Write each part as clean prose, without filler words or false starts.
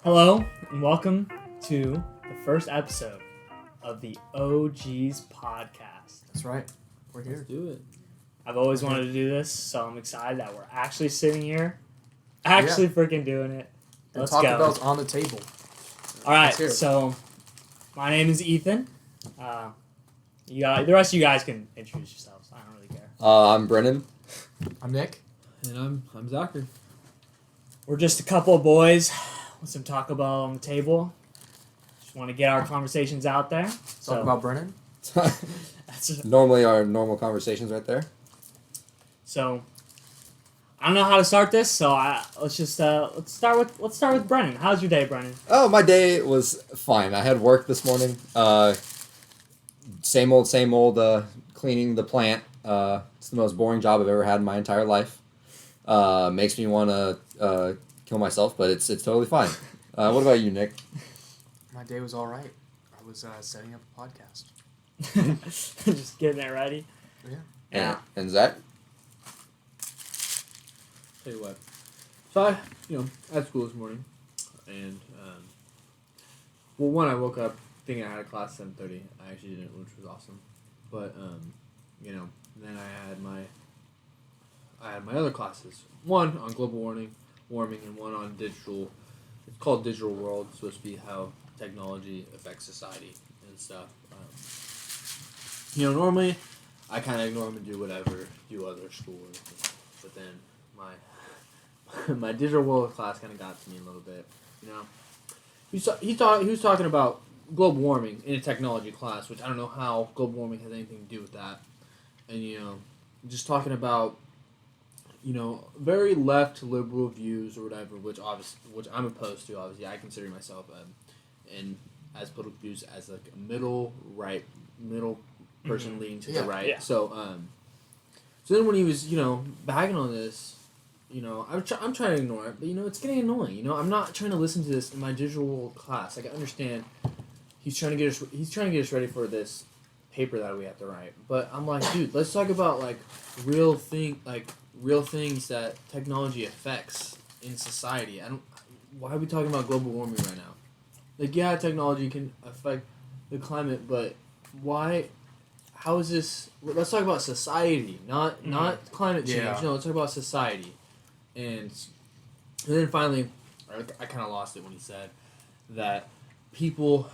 Hello, and welcome to the first episode of the OG's podcast. That's right. We're here. Let's do it. I've always wanted to do this, so I'm excited that we're actually sitting here, freaking doing it. Let's Taco go. Bell's on the table. All right, Let's hear it. so my name is Ethan. The rest of you guys can introduce yourselves. I don't really care. I'm Brennan. I'm Nick. And I'm Zachary. We're just a couple of boys with some Taco Bell on the table. Just want to get our conversations out there. Talk about Brennan. That's just, Normally our normal conversations right there. so I don't know how to start this, so let's start with Brennan. How's your day, Brennan? Oh, my day was fine. I had work this morning. Same old, cleaning the plant. It's the most boring job I've ever had in my entire life. Makes me want to kill myself, but it's totally fine. What about you, Nick? My day was all right. I was setting up a podcast. Just getting it ready. Yeah. And Zach? Tell you what. So I at school this morning, and I woke up thinking I had a class at 7:30. I actually didn't, which was awesome. But then I had my other classes. One on global warming, and one on digital. It's called Digital World. It's supposed to be how technology affects society and stuff. Normally I kind of ignore them and do whatever, do other schoolwork. But then my Digital World class kind of got to me a little bit. He was talking about global warming in a technology class, which I don't know how global warming has anything to do with that. And just talking about very left liberal views or whatever, which I'm opposed to. Obviously, I consider myself and as political views as like a middle person leaning to the right. Yeah. So then when he was bagging on this, I'm trying to ignore it, but it's getting annoying. I'm not trying to listen to this in my digital world class. Like I understand he's trying to get us ready for this paper that we have to write, but I'm like, dude, let's talk about like real things that technology affects in society. Why are we talking about global warming right now? Like, yeah, technology can affect the climate, but why? How is this? Let's talk about society, not climate change. Yeah. No, let's talk about society. And then finally, I kind of lost it when he said that people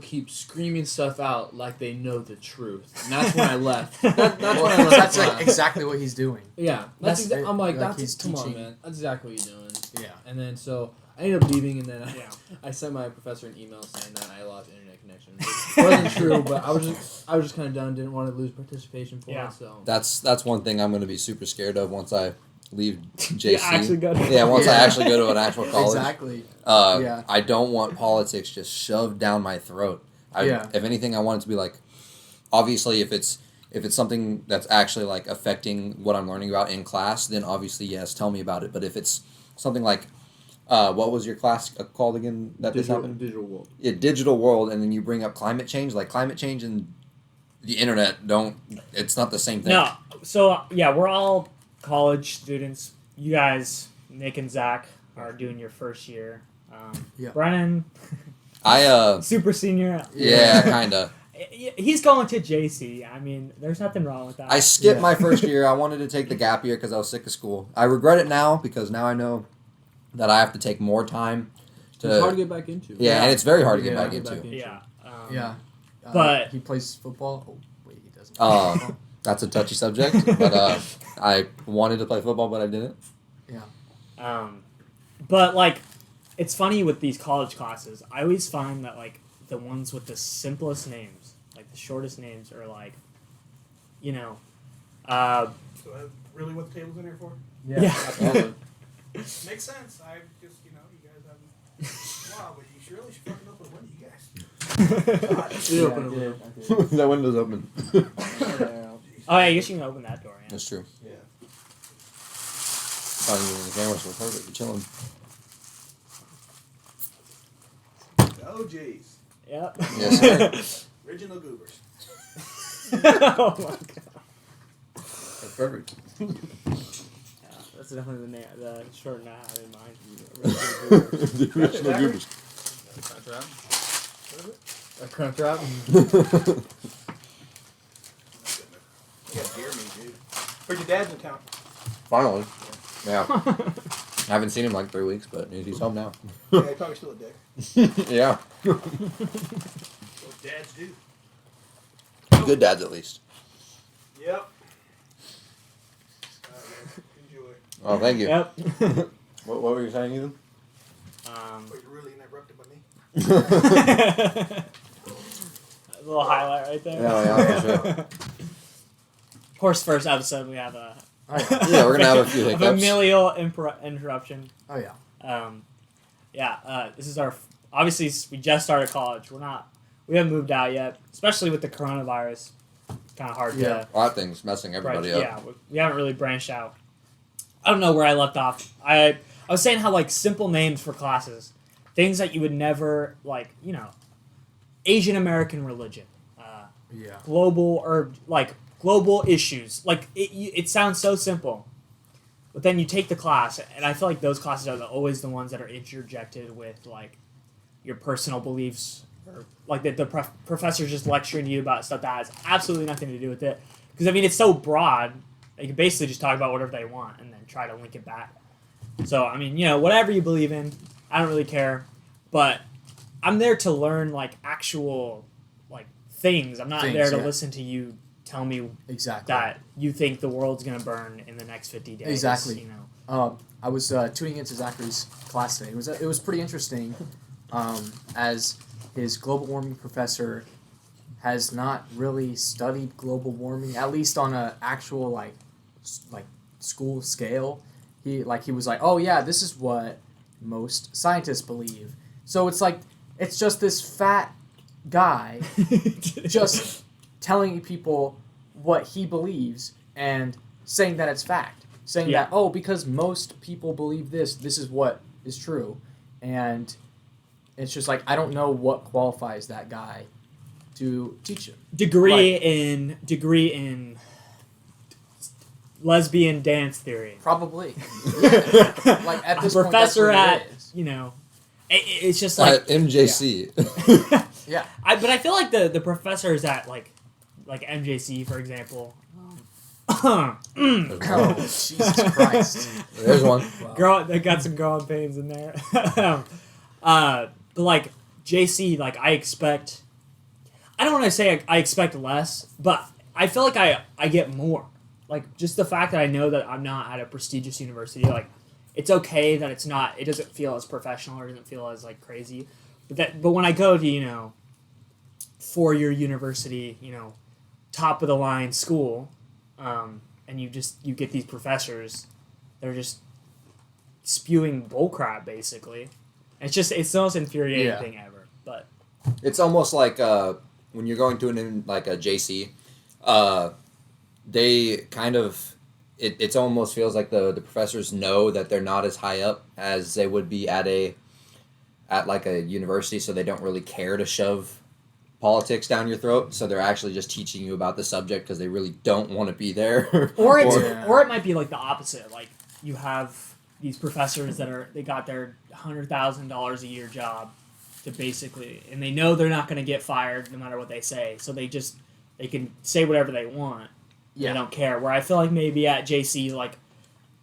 keep screaming stuff out like they know the truth, and that's when I left. That's when I left. That's like exactly what he's doing. Yeah, I'm like, he's come on, teaching. man. That's exactly what you're doing. Yeah. And then so I ended up leaving, and then I sent my professor an email saying that I lost internet connection. It wasn't true, but I was just kind of done. Didn't want to lose participation points. So That's one thing I'm going to be super scared of once I leave JC. I actually go to an actual college. Exactly. I don't want politics just shoved down my throat. If anything, I want it to be like, obviously, if it's something that's actually like affecting what I'm learning about in class, then obviously yes, tell me about it. But if it's something like, what was your class called again? Digital world. Yeah, digital world, and then you bring up climate change. Like climate change and the internet it's not the same thing. No, so we're all college students. You guys, Nick and Zach, are doing your first year. Brennan, I super senior. yeah, kinda. He's going to JC. I mean, there's nothing wrong with that. I skipped my first year. I wanted to take the gap year because I was sick of school. I regret it now because now I know that I have to take more time. It's hard to get back into. Yeah, and it's very hard to get Yeah, back get into. back in. Yeah. But he plays football. Oh wait, he doesn't. That's a touchy subject, but I wanted to play football, but I didn't. Yeah. But like, it's funny with these college classes. I always find that like the ones with the simplest names, like the shortest names, are like, So that's really what the table's in here for? Yeah. Absolutely. Makes sense. I just, you guys haven't... Wow, but you really should fucking open a window, you guys. You open a window. That window's open. Oh, yeah, I guess you can open that door. Yeah. That's true. Yeah. Oh, the cameras were perfect. We're chilling. The OGs. Yep. Yes, sir. Original goobers. Oh my god. That's perfect. That's That's definitely the short name I have in mind. The original goobers. A crunch wrap. You got deer meat, dude. Where's your dad's in town? Finally. Yeah. I haven't seen him like 3 weeks, but he's home now. Yeah, he's probably still a dick. Yeah. What dads do. Good dads, at least. Yep. Enjoy. Oh, thank you. Yep. What were you saying, Ethan? Oh, you're really interrupted by me? A little highlight right there. Yeah, for sure. Of course, first episode we have a Yeah, we're gonna have a few a hiccups. familial interruption. Oh yeah. This is our obviously we just started college. We haven't moved out yet, especially with the coronavirus. Kind of hard Yeah. to A lot of things messing everybody up. Yeah, we haven't really branched out. I don't know where I left off. I was saying how like simple names for classes, things that you would never like, Asian American religion, Yeah. global issues. Like it sounds so simple, but then you take the class, and I feel like those classes are always the ones that are interjected with like your personal beliefs, or like the professor's just lecturing you about stuff that has absolutely nothing to do with it. Because I mean, it's so broad. They can basically just talk about whatever they want and then try to link it back. So I mean, whatever you believe in, I don't really care, but I'm there to learn like actual like things. I'm not there to listen to you tell me Exactly. that you think the world's gonna burn in the next 50 days. Exactly. I was tuning into Zachary's class today. It was pretty interesting, as his global warming professor has not really studied global warming, at least on a actual like school scale. He was like, oh yeah, this is what most scientists believe. So it's just this fat guy just telling people what he believes and saying that it's fact. Saying that, because most people believe this is what is true. And it's just like, I don't know what qualifies that guy to teach him. Degree in lesbian dance theory. Probably. Yeah. Like at this Professor point, that's what at, it's just like... MJC. Yeah. But I feel like the professors at like MJC, for example... Oh, Jesus Christ. There's one. Wow. They got some growing pains in there. But like JC, like I don't want to say I expect less, but I feel like I get more. Like just the fact that I know that I'm not at a prestigious university, like it's okay that it doesn't feel as professional or doesn't feel as like crazy. But when I go to, 4-year university, top of the line school, and you get these professors, they're just spewing bullcrap basically. It's the most infuriating thing ever. But it's almost like when you're going to a JC, they kind of it almost feels like the professors know that they're not as high up as they would be at a university, so they don't really care to shove politics down your throat, so they're actually just teaching you about the subject because they really don't want to be there. or it might be like the opposite. Like you have these professors they got their $100,000 a year job to basically, and they know they're not going to get fired no matter what they say, so they can say whatever they want. Yeah. They don't care. Where I feel like maybe at JC, like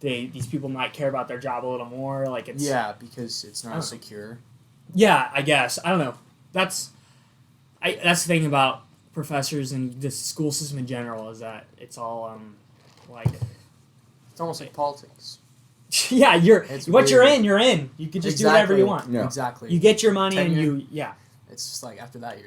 these people might care about their job a little more. Like it's because it's not secure. Yeah, I guess I don't know. That's the thing about professors and the school system in general is that it's all like it's almost like politics. Yeah, you're in. You can just do whatever you want. Yeah. Exactly. You get your money and Tenure. It's just like after that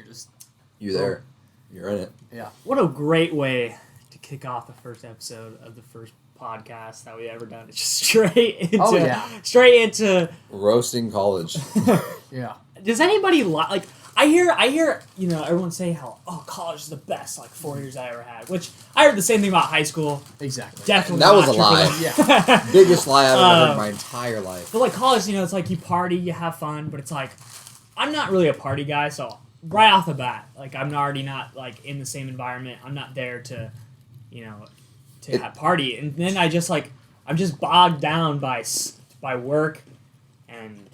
You're there. You're in it. Yeah. What a great way to kick off the first episode of the first podcast that we ever done. It's just straight into roasting college. Yeah. Does anybody like? I hear everyone say how college is the best 4 years I ever had, which I heard the same thing about high school. Exactly. Definitely. That was not a true for lie. them. Yeah. Biggest lie I've ever heard in my entire life. But college, it's like you party, you have fun, but it's like I'm not really a party guy, so right off the bat, I'm already not in the same environment. I'm not there to, to have party, and then I I'm just bogged down by work and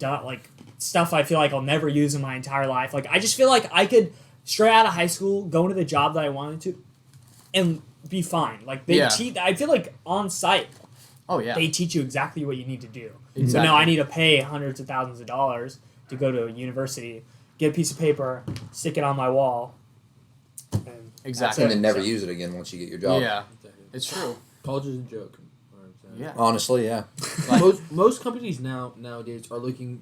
like stuff I feel like I'll never use in my entire life. Like I just feel like I could straight out of high school go into the job that I wanted to and be fine. Like they I feel like on site. Oh yeah. They teach you exactly what you need to do. Exactly. So now I need to pay hundreds of thousands of dollars to go to a university, get a piece of paper, stick it on my wall. And Exactly. And then never use it again once you get your job. Yeah, it's true. College is a joke. Yeah. Honestly, yeah. Like, most companies nowadays are looking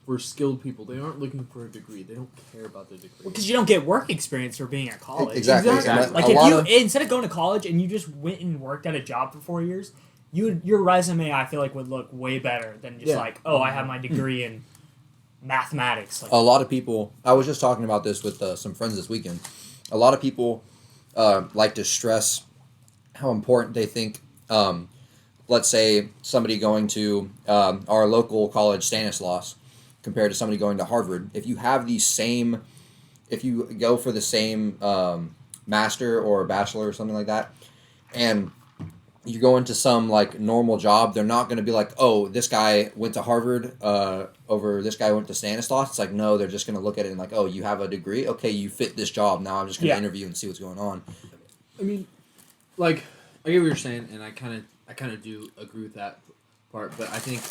for skilled people. They aren't looking for a degree. They don't care about the degree. Because you don't get work experience for being at college. Exactly. Like if you instead of going to college and you just went and worked at a job for 4 years, your resume I feel like would look way better than just like, oh, I have my degree in mathematics. Like, a lot of people. I was just talking about this with some friends this weekend. A lot of people like to stress how important they think. Let's say somebody going to our local college, Stanislaus, compared to somebody going to Harvard. If you have if you go for the same master or bachelor or something like that, and you go into some like normal job, they're not going to be like, oh, this guy went to Harvard over this guy went to Stanislaus. It's like, no, they're just going to look at it and like, oh, you have a degree? Okay, you fit this job. Now I'm just going to interview and see what's going on. I mean, like, I get what you're saying, and I kind of do agree with that part, but I think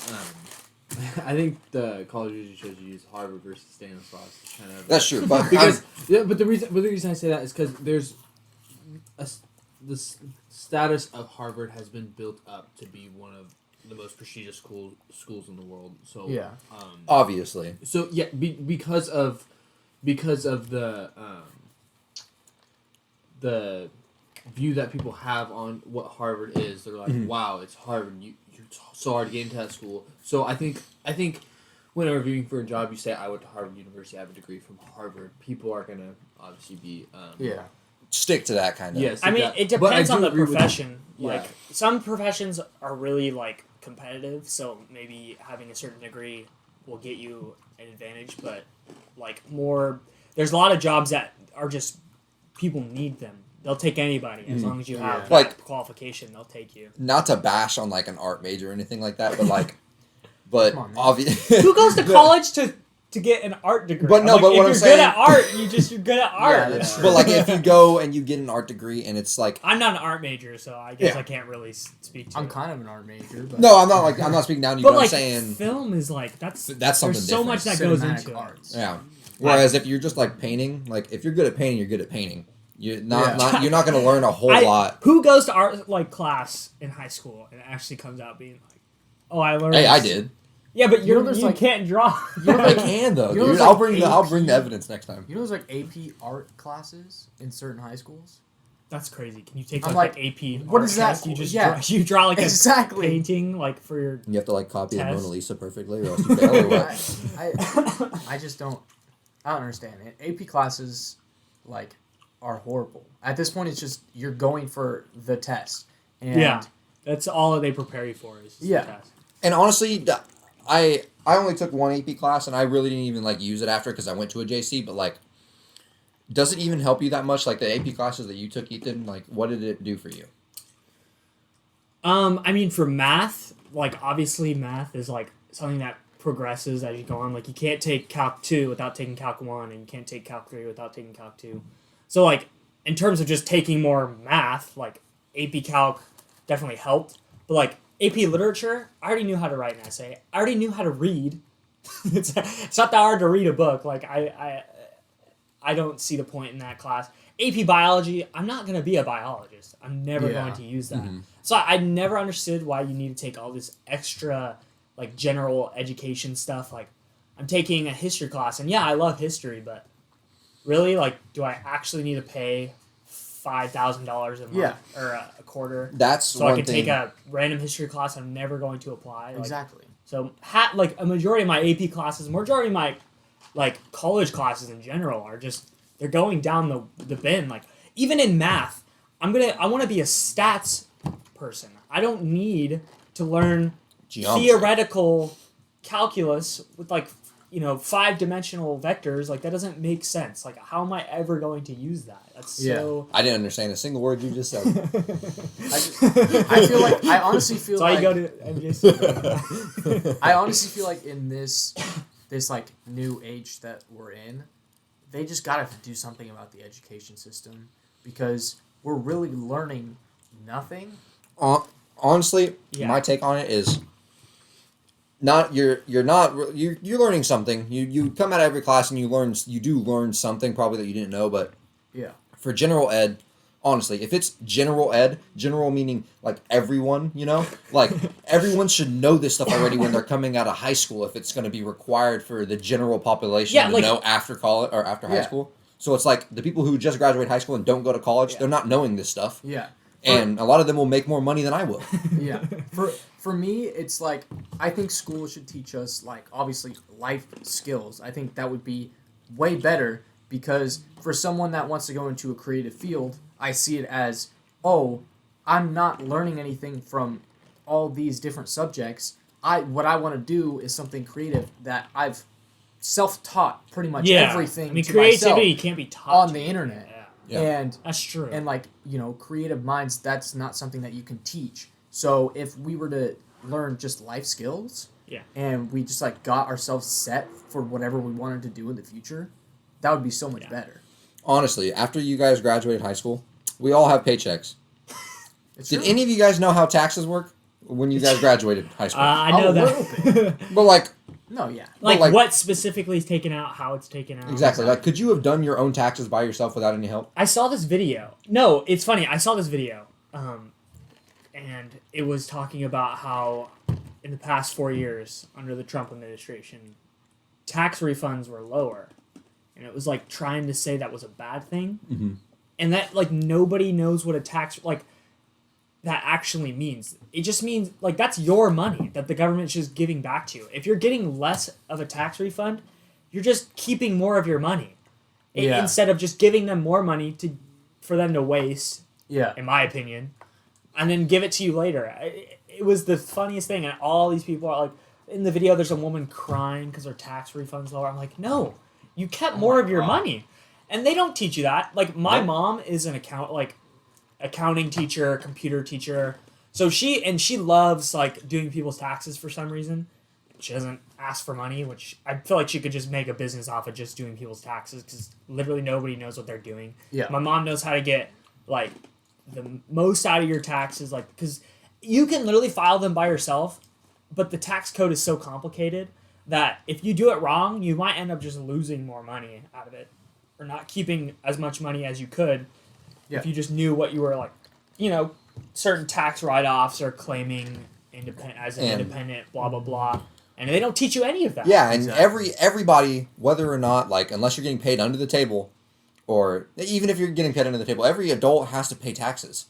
the college usually shows you use Harvard versus Stanislaus. Kind of That's true, but but the reason I say that is because there's the status of Harvard has been built up to be one of the most prestigious schools in the world. So yeah, obviously. So yeah, because of the view that people have on what Harvard is, they're like, wow, it's Harvard. You're so hard to get into that school. So I think when interviewing for a job, you say I went to Harvard University, I have a degree from Harvard. People are gonna obviously be stick to that kind of. Yes. I mean, it depends on the agree with profession. you. Like some professions are really like competitive, so maybe having a certain degree will get you an advantage. But like there's a lot of jobs that are just people need them. They'll take anybody as long as you have that qualification. They'll take you. Not to bash on like an art major or anything like that, but like, obvious. Who goes to college to get an art degree? But no, like, but what if I'm saying, you're good at art, you're good at art. Yeah, that's true. But like, if you go and you get an art degree and it's like, I'm not an art major, so I guess I can't really speak to. I'm it. kind of an art major, but no, I'm not speaking down to you. But But like, I'm saying film is like that's something there's so different. much that goes Cinematic into arts. it. Yeah. Whereas if you're just like painting, like if you're good at painting, you're good at painting. You're not you're not going to learn a whole lot. Who goes to art like class in high school and actually comes out being like, "Oh, I learned." Hey, I did. Yeah, but you like, can't draw. I can though. You know Dude. there's, I'll like, bring the evidence next time. you know, there's like AP art classes in certain high schools. That's crazy. Can you take I'm like like, an AP? what art is that? test? You just Yeah. draw like Exactly. a painting like for your. You have to like copy the Test. Mona Lisa perfectly, or else you fail. Or what? I just don't. I don't understand it. AP classes, like, are horrible. At this point, it's just you're going for the test. And That's all they prepare you for is the test. And honestly, I only took one AP class, and I really didn't even like use it after because I went to a JC. But like, does it even help you that much? Like the AP classes that you took, Ethan. Like, what did it do for you? I mean, for math, like obviously math is like something that progresses as you go on. Like you can't take Calc 2 without taking Calc 1, and you can't take Calc 3 without taking Calc 2. So like in terms of just taking more math, like AP Calc definitely helped. But like AP Literature, I already knew how to write an essay. I already knew how to read. It's not that hard to read a book. Like I don't see the point in that class. AP Biology, I'm not going to be a biologist. I'm never going to use that. Mm-hmm. So I never understood why you need to take all this extra like general education stuff. Like I'm taking a history class, and yeah, I love history, but really, like, do I actually need to pay $5,000 a month or a quarter? That's so one I can thing. take a random history class I'm never going to apply. Like, exactly. So like a majority of my AP classes, majority of my like college classes in general are just they're going down the bin. Like even in math, I want to be a stats person. I don't need to learn Geometry. theoretical calculus with like 5-dimensional vectors. Like, that doesn't make sense. Like, how am I ever going to use that? That's so... I didn't understand a single word you just said. I honestly feel So like... I go to MJC. I honestly feel like in this like new age that we're in, they just gotta do something about the education system because we're really learning nothing. Honestly, Yeah. my take on it is you're learning something. You come out of every class and you do learn something probably that you didn't know, but Yeah. for general ed, honestly, if it's general ed, general meaning like everyone, like everyone should know this stuff already when they're coming out of high school if it's going to be required for the general population to know after college or after high school. So it's like the people who just graduate high school and don't go to college, they're not knowing this stuff. Yeah. And a lot of them will make more money than I will. Yeah. For me, it's like I think school should teach us like obviously life skills. I think that would be way better because for someone that wants to go into a creative field, I see it as, oh, I'm not learning anything from all these different subjects. What I want to do is something creative that I've self-taught pretty much everything to creativity myself can't be taught on the internet. Yeah. And that's true. And like, creative minds, that's not something that you can teach. So if we were to learn just life skills and we just like got ourselves set for whatever we wanted to do in the future, that would be so much better. Honestly, after you guys graduated high school, we all have paychecks. Did any of you guys know how taxes work when you guys graduated high school? I know that. But like... No, yeah. Like what specifically is taken out, how it's taken out. Exactly. Like, could you have done your own taxes by yourself without any help? I saw this video. No, it's funny. I saw this video. And it was talking about how in the past 4 years under the Trump administration, tax refunds were lower. And it was like trying to say that was a bad thing. Mm-hmm. And that like nobody knows what a tax like that actually means. It just means like that's your money that the government's just giving back to you. If you're getting less of a tax refund, you're just keeping more of your money. Instead of just giving them more money for them to waste. Yeah. In my opinion. And then give it to you later. It was the funniest thing, and all these people are like, in the video, there's a woman crying because her tax refund's lower. I'm like, no, you kept more of your money, and they don't teach you that. Like my mom is an accounting teacher, computer teacher, so she loves like doing people's taxes for some reason. She doesn't ask for money, which I feel like she could just make a business off of just doing people's taxes because literally nobody knows what they're doing. Yeah. My mom knows how to get like the most out of your taxes, like because you can literally file them by yourself, but the tax code is so complicated that if you do it wrong, you might end up just losing more money out of it or not keeping as much money as you could if you just knew what you were like, certain tax write-offs or claiming independent, blah, blah, blah. And they don't teach you any of that. Yeah, and everybody, whether or not, like, unless you're getting paid under the table, or even if you're getting paid under the table, every adult has to pay taxes.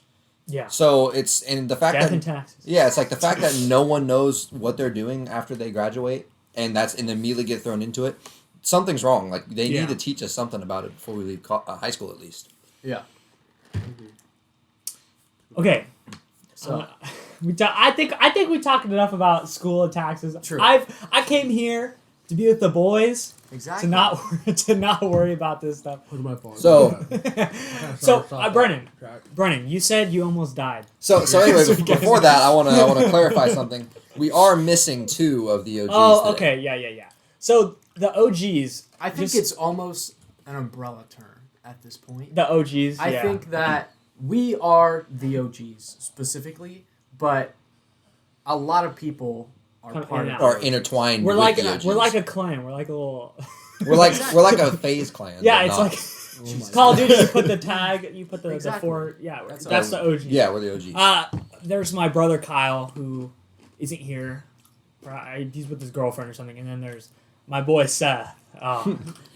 Yeah. So it's, and the fact Death that... and taxes. Yeah, it's like the fact that no one knows what they're doing after they graduate, and immediately get thrown into it, something's wrong. Like, they need to teach us something about it before we leave high school, at least. Yeah. Okay. So... I think we talked enough about school and taxes. True. I came here to be with the boys. Exactly. To not worry about this stuff. What am I for? So, Brennan, you said you almost died. So anyway, before that, I want to clarify something. We are missing 2 of the OGs. Oh, today. okay, yeah. So the OGs. I think it's almost an umbrella term at this point. The OGs. I think that we are the OGs specifically, but a lot of people are part of are intertwined. We're with like the OGs. we're like a clan. We're like a little. we're like a phase clan. Yeah, it's like Call of Duty. You put the tag. You put the Exactly. the 4. Yeah, That's that's the OG. Yeah, we're the OGs. There's my brother Kyle who isn't here. He's with his girlfriend or something, and then there's my boy Seth.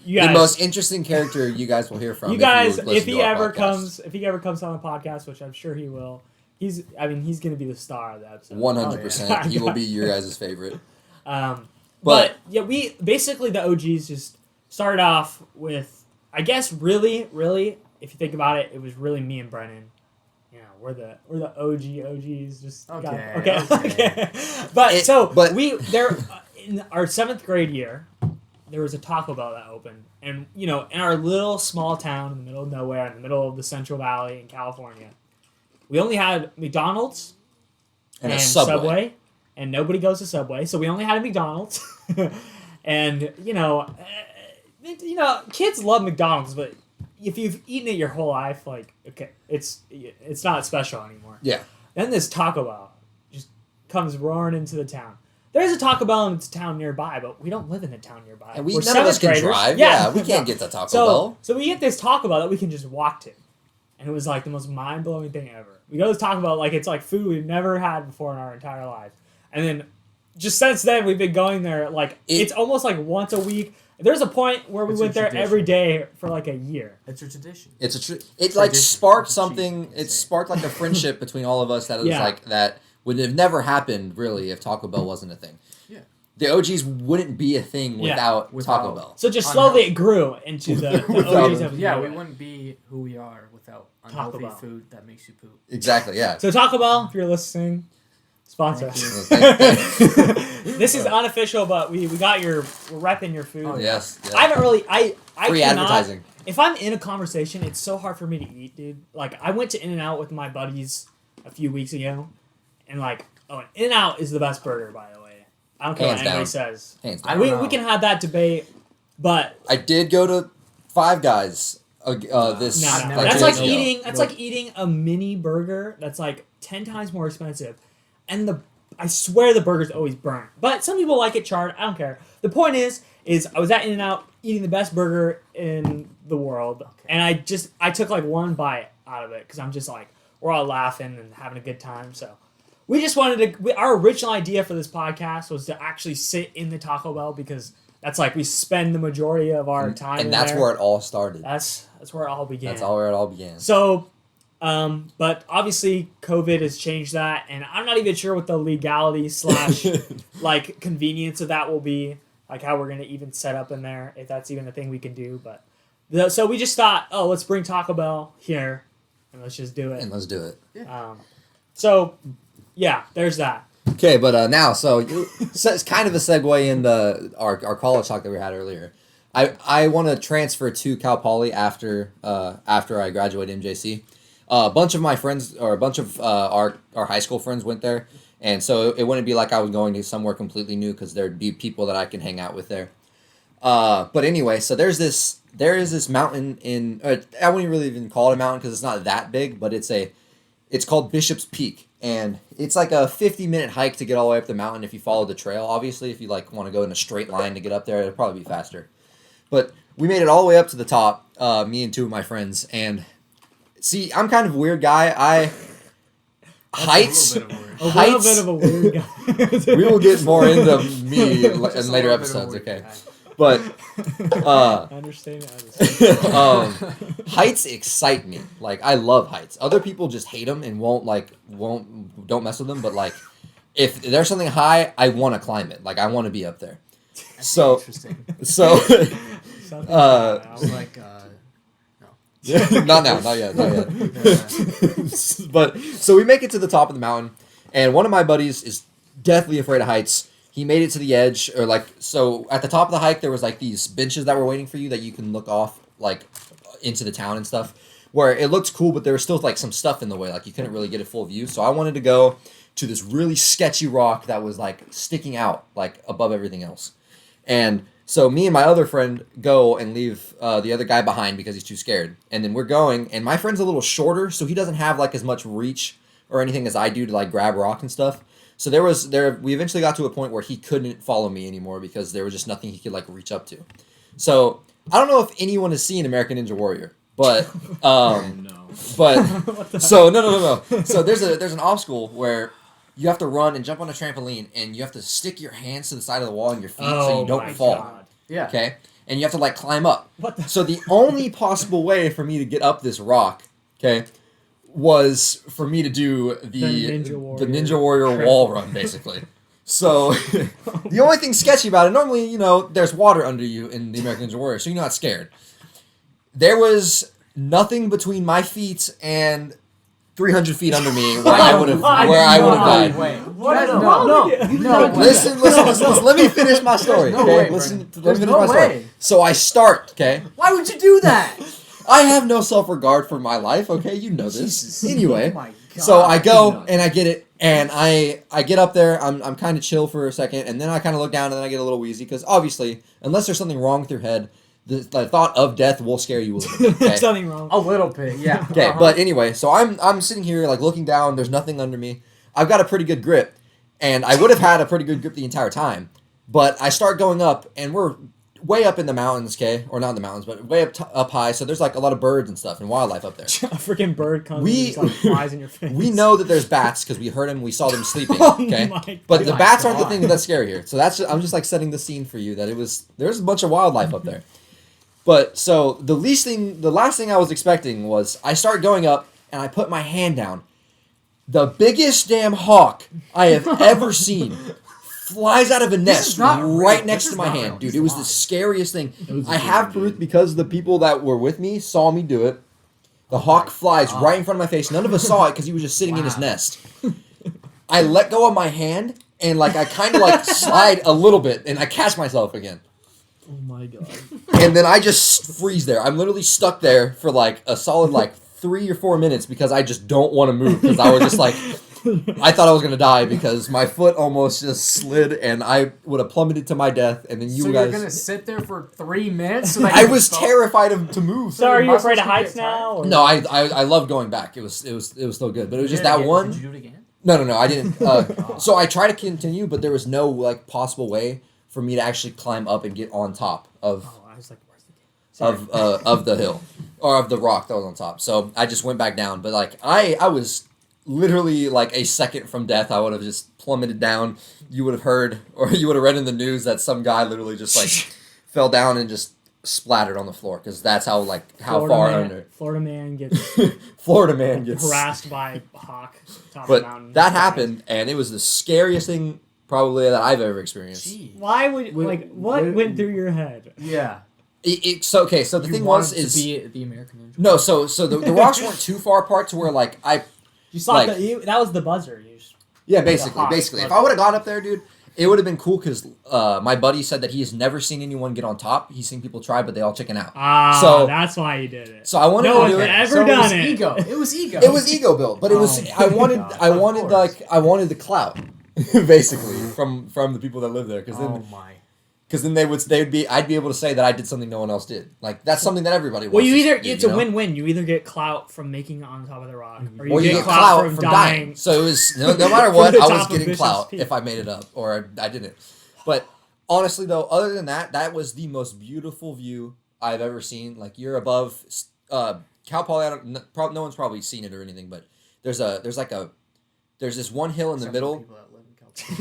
You guys, the most interesting character you guys will hear from. You guys, if if you he listen to our ever podcast. if he ever comes on the podcast, which I'm sure he will, he's gonna be the star of the episode. 100%, he will be your guys' favorite. But yeah, we basically the OGs just started off with, I guess, really, if you think about it, it was really me and Brennan. We're the OGs. Just okay. But in our 7th grade year, there was a Taco Bell that opened, and in our little small town in the middle of nowhere, in the middle of the Central Valley in California, we only had McDonald's And a Subway. and nobody goes to Subway, so we only had a McDonald's, and kids love McDonald's, but if you've eaten it your whole life, like, okay, it's not special anymore. Yeah. Then this Taco Bell just comes roaring into the town. There's a Taco Bell in the town nearby, but we don't live in the town nearby. And We're none of us can seventh graders. drive. Yeah, we can't get to Taco Bell. So we get this Taco Bell that we can just walk to. And it was like the most mind-blowing thing ever. We go to Taco Bell, like it's like food we've never had before in our entire lives. And then just since then, we've been going there, like, it's almost like once a week. There's a point where we went there every day for like a year. It's a tradition. It like sparked something. It sparked like a friendship between all of us that was like that would have never happened really if Taco Bell wasn't a thing. Yeah. The OGs wouldn't be a thing without Taco Bell. So just slowly it grew into the OGs of we wouldn't be who we are without unhealthy food that makes you poop. Exactly, yeah. So Taco Bell, if you're listening, sponsor us. This is unofficial, but we're repping your food. Oh, yes. I haven't really, I Free cannot, advertising. If I'm in a conversation, it's so hard for me to eat, dude. Like, I went to In-N-Out with my buddies a few weeks ago, and like, In-N-Out is the best burger, by the way. I don't care what anybody says. Hands We down. can have that debate, but I did go to Five Guys this. no. That's 2 like days ago. eating a mini burger that's like 10 times more expensive, and I swear the burger's always burnt. But some people like it charred. I don't care. The point is I was at In-N-Out eating the best burger in the world, and I took like one bite out of it because I'm just like, we're all laughing and having a good time. So we just wanted to. Our original idea for this podcast was to actually sit in the Taco Bell because that's like we spend the majority of our time. And that's where it all started. That's where it all began. That's where it all began. So, but obviously COVID has changed that, and I'm not even sure what the legality / like convenience of that will be, like how we're gonna even set up in there, if that's even a thing we can do. But so we just thought, let's bring Taco Bell here, and let's just do it. And let's do it. So, yeah, there's that. Okay, but now, so it's kind of a segue into our college talk that we had earlier. I want to transfer to Cal Poly after I graduate MJC. A bunch of my friends, or a bunch of our high school friends went there, and so it wouldn't be like I was going to somewhere completely new because there'd be people that I can hang out with there. But anyway, so there is this mountain in I wouldn't really even call it a mountain because it's not that big, but it's called Bishop's Peak, and it's like a 50-minute hike to get all the way up the mountain if you follow the trail. Obviously, if you like want to go in a straight line to get up there, it'll probably be faster. But we made it all the way up to the top, me and two of my friends, and see, I'm kind of a weird guy. Heights. A little bit of a weird guy. We will get more into me in later episodes, okay? But Understand. heights excite me. Like, I love heights. Other people just hate them and don't mess with them. But like, if there's something high, I want to climb it. Like, I want to be up there. So Interesting. So I was like, no. not yet. But so we make it to the top of the mountain, and one of my buddies is deathly afraid of heights. He made it to the edge, or like, so at the top of the hike, there was like these benches that were waiting for you that you can look off like into the town and stuff, where it looked cool, but there was still like some stuff in the way, like you couldn't really get a full view. So I wanted to go to this really sketchy rock that was like sticking out like above everything else. And so me and my other friend go and leave the other guy behind because he's too scared. And then we're going, and my friend's a little shorter, so he doesn't have like as much reach or anything as I do to like grab rock and stuff. So we eventually got to a point where he couldn't follow me anymore because there was just nothing he could like reach up to. So I don't know if anyone has seen American Ninja Warrior, but No. but so no. So there's an obstacle where you have to run and jump on a trampoline, and you have to stick your hands to the side of the wall and your feet so you don't fall. God. Yeah. Okay, and you have to like climb up. What the? So the only possible way for me to get up this rock, okay, was for me to do the Ninja Warrior wall run, basically. So the only thing sketchy about it, normally, there's water under you in the American Ninja Warrior, so you're not scared. There was nothing between my feet and 300 feet under me where I would have died. Wait, What? no. Listen. Let me finish my story. There's no Okay, way, listen. Brendan. Let me There's finish no my story. way. So I start. Okay, Why would you do that? I have no self-regard for my life. Okay, you know this. Jesus. Anyway, Oh my God. so I go and I get it, and I get up there. I'm kind of chill for a second, and then I kind of look down, and then I get a little wheezy because obviously, unless there's something wrong with your head, the thought of death will scare you a little bit. Okay? There's something wrong. A little bit, yeah. Okay, but anyway, so I'm sitting here like looking down. There's nothing under me. I've got a pretty good grip, and I would have had a pretty good grip the entire time. But I start going up, and we're way up in the mountains. Okay, or not in the mountains, but way up high. So there's like a lot of birds and stuff and wildlife up there. A freaking bird comes We- and just like flies in your face. We know that there's bats because we heard them. We saw them sleeping. Oh Okay, my but the God. bats aren't the thing that's scary here. So I'm just like setting the scene for you that there's a bunch of wildlife up there. But so the last thing I was expecting was I start going up and I put my hand down. The biggest damn hawk I have ever seen flies out of a nest not real. right next This to is my not hand, real. dude. He's It was lying. the scariest thing. was I have proof because the people that were with me saw me do it. The hawk flies right in front of my face. None of us saw it because he was just sitting in his Wow. nest. I let go of my hand and like I kind of like slide a little bit and I catch myself again. Oh my god. And then I just freeze there. I'm literally stuck there for like a solid like 3 or 4 minutes because I just don't want to move because I was just like I thought I was gonna die because my foot almost just slid and I would have plummeted to my death. And then you So guys, you're gonna sit there for 3 minutes? So that I you was stop? terrified to move. So are you muscles afraid of can heights get tired. now? Or? No, I loved going back. It was still good, but it was just that one. Did you do it again? No, I didn't. So I tried to continue, but there was no like possible way for me to actually climb up and get on top of Oh, I was like, where's the game? of the hill or of the rock that was on top. So I just went back down. But like I was literally like a second from death. I would have just plummeted down. You would have heard or you would have read in the news that some guy literally just like fell down and just splattered on the floor because that's how Florida man gets Florida man gets harassed by a hawk top of But the mountain. that happened, and it was the scariest thing probably that I've ever experienced. Jeez. Why would what went through your head? Yeah. So the You thing wanted is to be the American Ninja. no, so the rocks weren't too far apart to where like You saw Like- that was the buzzer. You just, yeah hawk basically if buzzer. I would have got up there, dude, it would have been cool because my buddy said that he has never seen anyone get on top. He's seen people try, but they all chicken out. so that's why you did it. So I wanted No to one's do it. ever So it was done it. ego. It was ego. It was ego built, but it was Oh I my wanted God. I Of wanted course. like I wanted the clout basically from the people that live there because then Oh my. Because then I'd be able to say that I did something no one else did. Like that's something that everybody wants. Well, you to either do, it's you a know? win-win. You either get clout from making it on top of the rock, or Or you get clout from dying. So it was no matter From what, the I top was of getting Bishop's clout Peak. if I made it up or I didn't. But honestly, though, other than that, that was the most beautiful view I've ever seen. Like you're above Cal Poly. No one's probably seen it or anything, but there's this one hill in the Except for middle. people that live in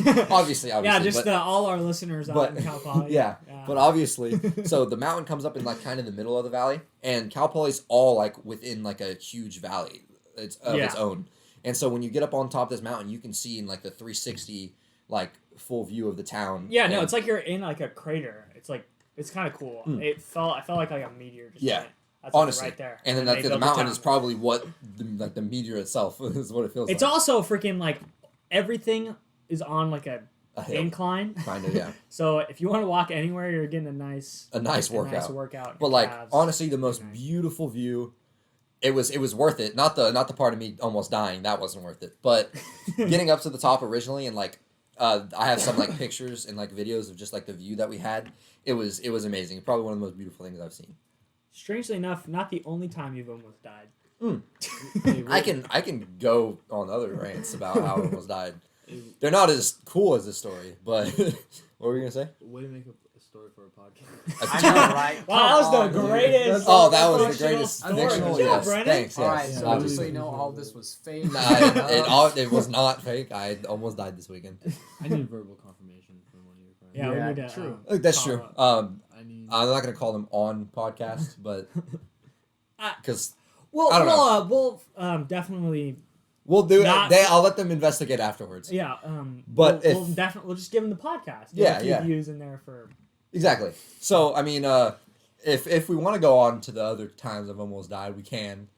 California. Obviously, Yeah, just but, all our listeners out but in Cal Poly. yeah, but obviously, so the mountain comes up in like kind of the middle of the valley, and Cal Poly's all like within like a huge valley. It's of its Yeah. own, and so when you get up on top of this mountain, you can see in like the 360 like full view of the town. Yeah, no, and- it's like you're in like a crater. It's kind of cool. Mm. I felt like a meteor. Just Yeah. went. That's like honestly right there. And then they the built mountain town. is probably what the meteor itself is what it feels It's like. also freaking like everything is on like a A hill, incline. kind of, yeah. So if you want to walk anywhere, you're getting a nice workout. But like Calves. honestly, the most Nice. beautiful view. It was worth it. Not the part of me almost dying. That wasn't worth it. But getting up to the top originally and like I have some like pictures and like videos of just like the view that we had. It was amazing. Probably one of the most beautiful things I've seen. Strangely enough, not the only time you've almost died. I can go on other rants about how I almost died. They're not as cool as this story, but what were you gonna say? Way to make a story for a podcast. I know, right? Wow, that was the Come on, dude. greatest. Oh, that was the fictional greatest story. fictional. Good job, Yes, Brennan. thanks. Yes, All right, so obviously. just so you know, all this was fake. It was not fake. I almost died this weekend. I need verbal confirmation from one of your friends. Yeah, Yeah, we need to. true. Look, that's true. follow I need. I'm not gonna call them on podcast, but because We'll I don't we'll definitely we'll do Not- it. I'll let them investigate afterwards. yeah. But we'll definitely we'll just give them the podcast. Get Yeah, a few yeah. views in there for. Exactly. So I mean, if we want to go on to the other times I've almost died, we can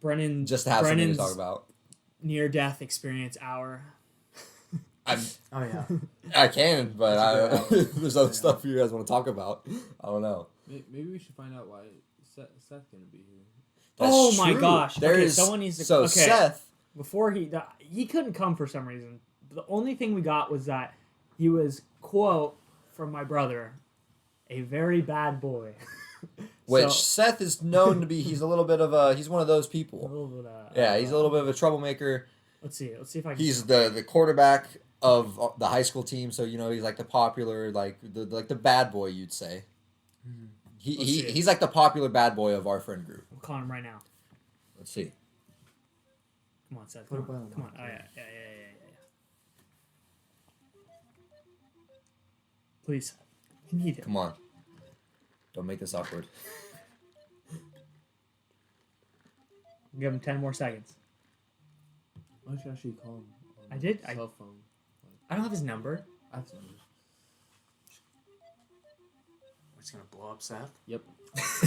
Brennan just to have something to Brennan's talk about. near-death experience hour. I'm, Oh yeah. I can, but That's a good there's other stuff you guys want to talk about. I don't know. Maybe we should find out why Seth's gonna be here. That's Oh my true. gosh. There Okay, is- someone needs to... So okay. Seth, Before he couldn't come for some reason. The only thing we got was that he was, quote, from my brother, a very bad boy. which So, Seth is known to be, he's a little bit of a, he's one of those a people. little bit, Yeah, he's a little bit of a troublemaker. Let's see if I can... He's the quarterback of the high school team, so he's like the popular, like the bad boy, you'd say. Let's see. He's like the popular bad boy of our friend group. I'm calling him right now. Let's see. Come on, Seth. Put Come it on. on. Come on. Oh, yeah. Please. You need it. Come on. Don't make this awkward. Give him 10 more seconds. Why don't you actually call him? On I did, Cell phone. I don't have his number. I have some. We're just gonna blow up Seth. Yep.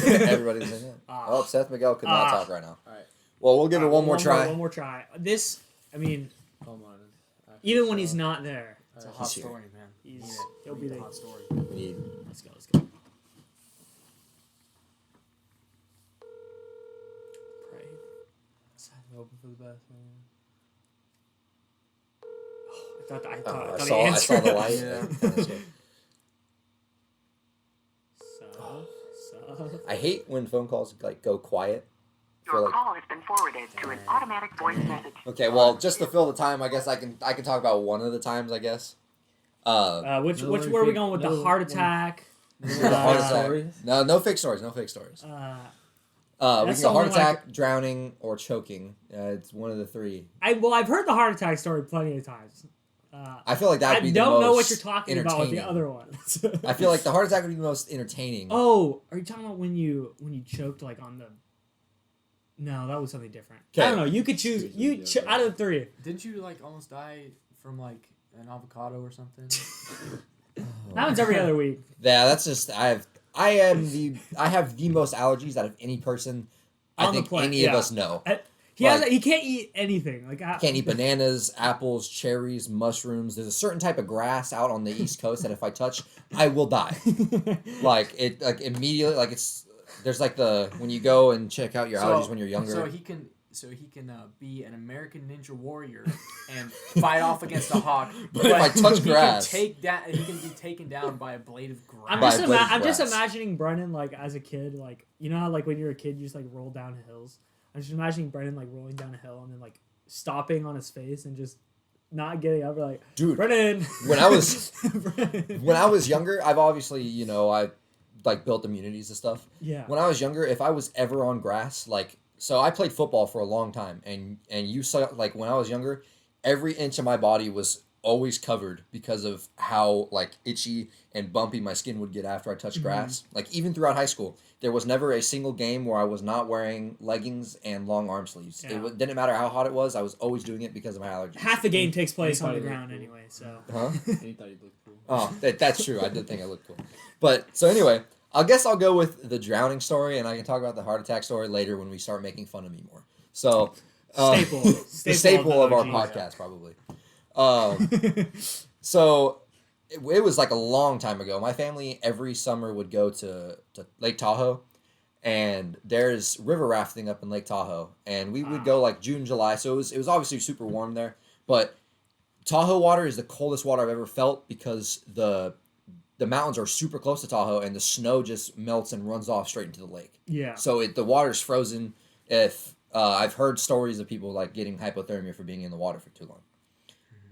Everybody's in it. Ah. Oh, Seth Miguel could not Ah. talk right now. All right. Well, we'll give it one more try. One more try. This, I mean, Call him on. even when he's not there, It's a Alright. hot He's here. story, man. he's It'll he'll be the there. hot story. We need. Let's go. Let's go. Pray. Hoping for the best, man. I Oh, thought I he saw answered. the light. Yeah. Kinda scared. So. I hate when phone calls like go quiet. For, Your like, call has been forwarded to an automatic voice message. okay, well, just to fill the time, I guess I can talk about one of the times. I guess. Which No where one are we fake- going with no the heart one- attack? The heart Uh, attack. stories? No fake stories. No fake stories. We That's can go heart the one, attack, drowning, or choking. It's one of the three. I've heard the heart attack story plenty of times. I feel like I that'd be the don't know what most you're talking about with the entertaining. other ones. I feel like the heart attack would be the most entertaining. Oh, are you talking about when you choked like on the? No, that was something different. I Okay. don't know. You could choose. Out of the three. Didn't you like almost die from like an avocado or something? That one's every other week. Yeah, that's just I have the most allergies out of any person I On the think planet, any of yeah. us know. He can't eat anything. Like Can't eat bananas, apples, cherries, mushrooms. There's a certain type of grass out on the East Coast that if I touch, I will die. Like immediately, like there's like when you go and check out your allergies when you're younger. So he can be an American Ninja Warrior and fight off against a hawk. But if I touch grass- he can be taken down by a blade of grass. I'm By just blade I'm just grass. imagining Brennan like as a kid, like you know how like when you're a kid you just like roll down hills. I'm just imagining Brennan like rolling down a hill and then like stopping on his face and just not getting up. Like, Dude, Brennan. when I was Brennan. when I was younger, I've obviously I like built immunities and stuff. Yeah. When I was younger, if I was ever on grass, like so I played football for a long time, and you saw like when I was younger, every inch of my body was always covered because of how like itchy and bumpy my skin would get after I touched grass. Like even throughout high school, there was never a single game where I was not wearing leggings and long arm sleeves. Yeah. It didn't matter how hot it was. I was always doing it because of my allergies. Half the game takes place on the Anybody ground look anyway, so. Huh? And he thought he'd look cool. Oh, that's true. I did think I looked cool. But so anyway, I guess I'll go with the drowning story, and I can talk about the heart attack story later when we start making fun of me more. So Staple. the staple of our OGs, yeah. podcast, probably. So it was like a long time ago. My family every summer would go to Lake Tahoe, and there's river rafting up in Lake Tahoe, and we would go like June, July. So it was obviously super warm there, but Tahoe water is the coldest water I've ever felt because the mountains are super close to Tahoe, and the snow just melts and runs off straight into the lake. Yeah. So the water's frozen. If I've heard stories of people like getting hypothermia for being in the water for too long,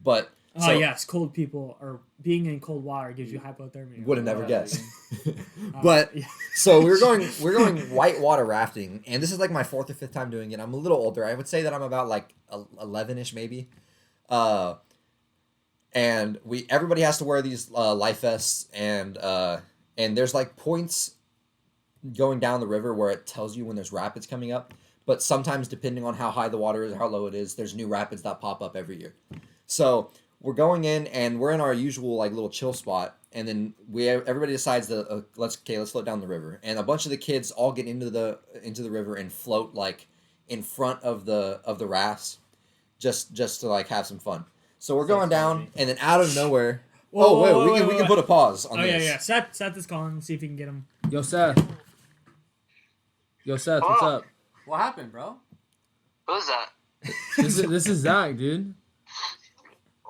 but Oh yes, cold people or being in cold water gives you hypothermia. would have never Yeah. guessed. Uh, But yeah. so we're going whitewater rafting, and this is like my 4th or 5th time doing it. I'm a little older. I would say that I'm about like 11ish maybe. And everybody has to wear these life vests, and there's like points going down the river where it tells you when there's rapids coming up. But sometimes, depending on how high the water is or how low it is, there's new rapids that pop up every year. So we're going in, and we're in our usual like little chill spot, and then everybody decides that let's float down the river, and a bunch of the kids all get into the river and float like in front of the rafts. just to like have some fun. So we're Sex going down, orgy. and then out of nowhere. Whoa, wait, whoa, we wait, can put a pause on Oh this. yeah. Seth is calling. See if he can get him. Yo, Seth. Yo, Seth, what's up? What happened, bro? Who's that? This is Zach, dude.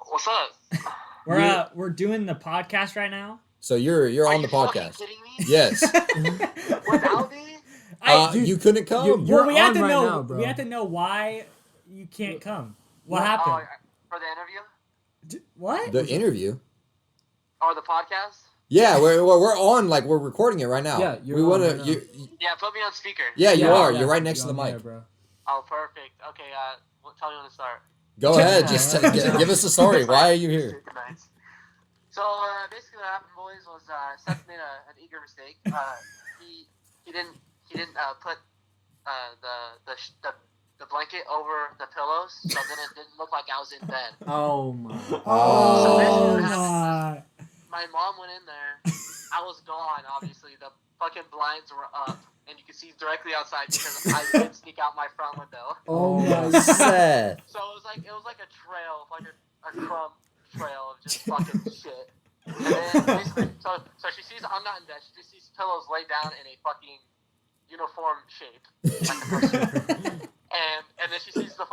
What's up? We're doing the podcast right now. So you're Are on the you fucking podcast. kidding me? Yes. Without me? Dude, you couldn't come. you're Well, we have on to right know. now, bro. We have to know why you can't come. What Oh, happened? for the interview? What? The interview. Or the podcast? Yeah, we're on, like we're recording it right now. Yeah, you're we on wanna right now. Yeah, put me on speaker. Yeah, you Yeah, are. yeah. You're right next to the You're on mic. there, bro. Oh, perfect. Okay, tell me when to start. Go ahead. Just give us the story. Why are you here? Nice. So, basically what happened, boys, was Seth made an eager mistake. He didn't put the blanket over the pillows, so then it didn't look like I was in bed. Oh my. So basically Oh what happened my! my mom went in there. I was gone, obviously. The fucking blinds were up, and you could see directly outside because I didn't sneak out my front window. Oh my Sad. So it was like a trail, like a crumb trail of just fucking shit. And then basically, so she sees I'm not in bed. She just sees pillows laid down in a fucking uniform shape, like a person. and then she sees the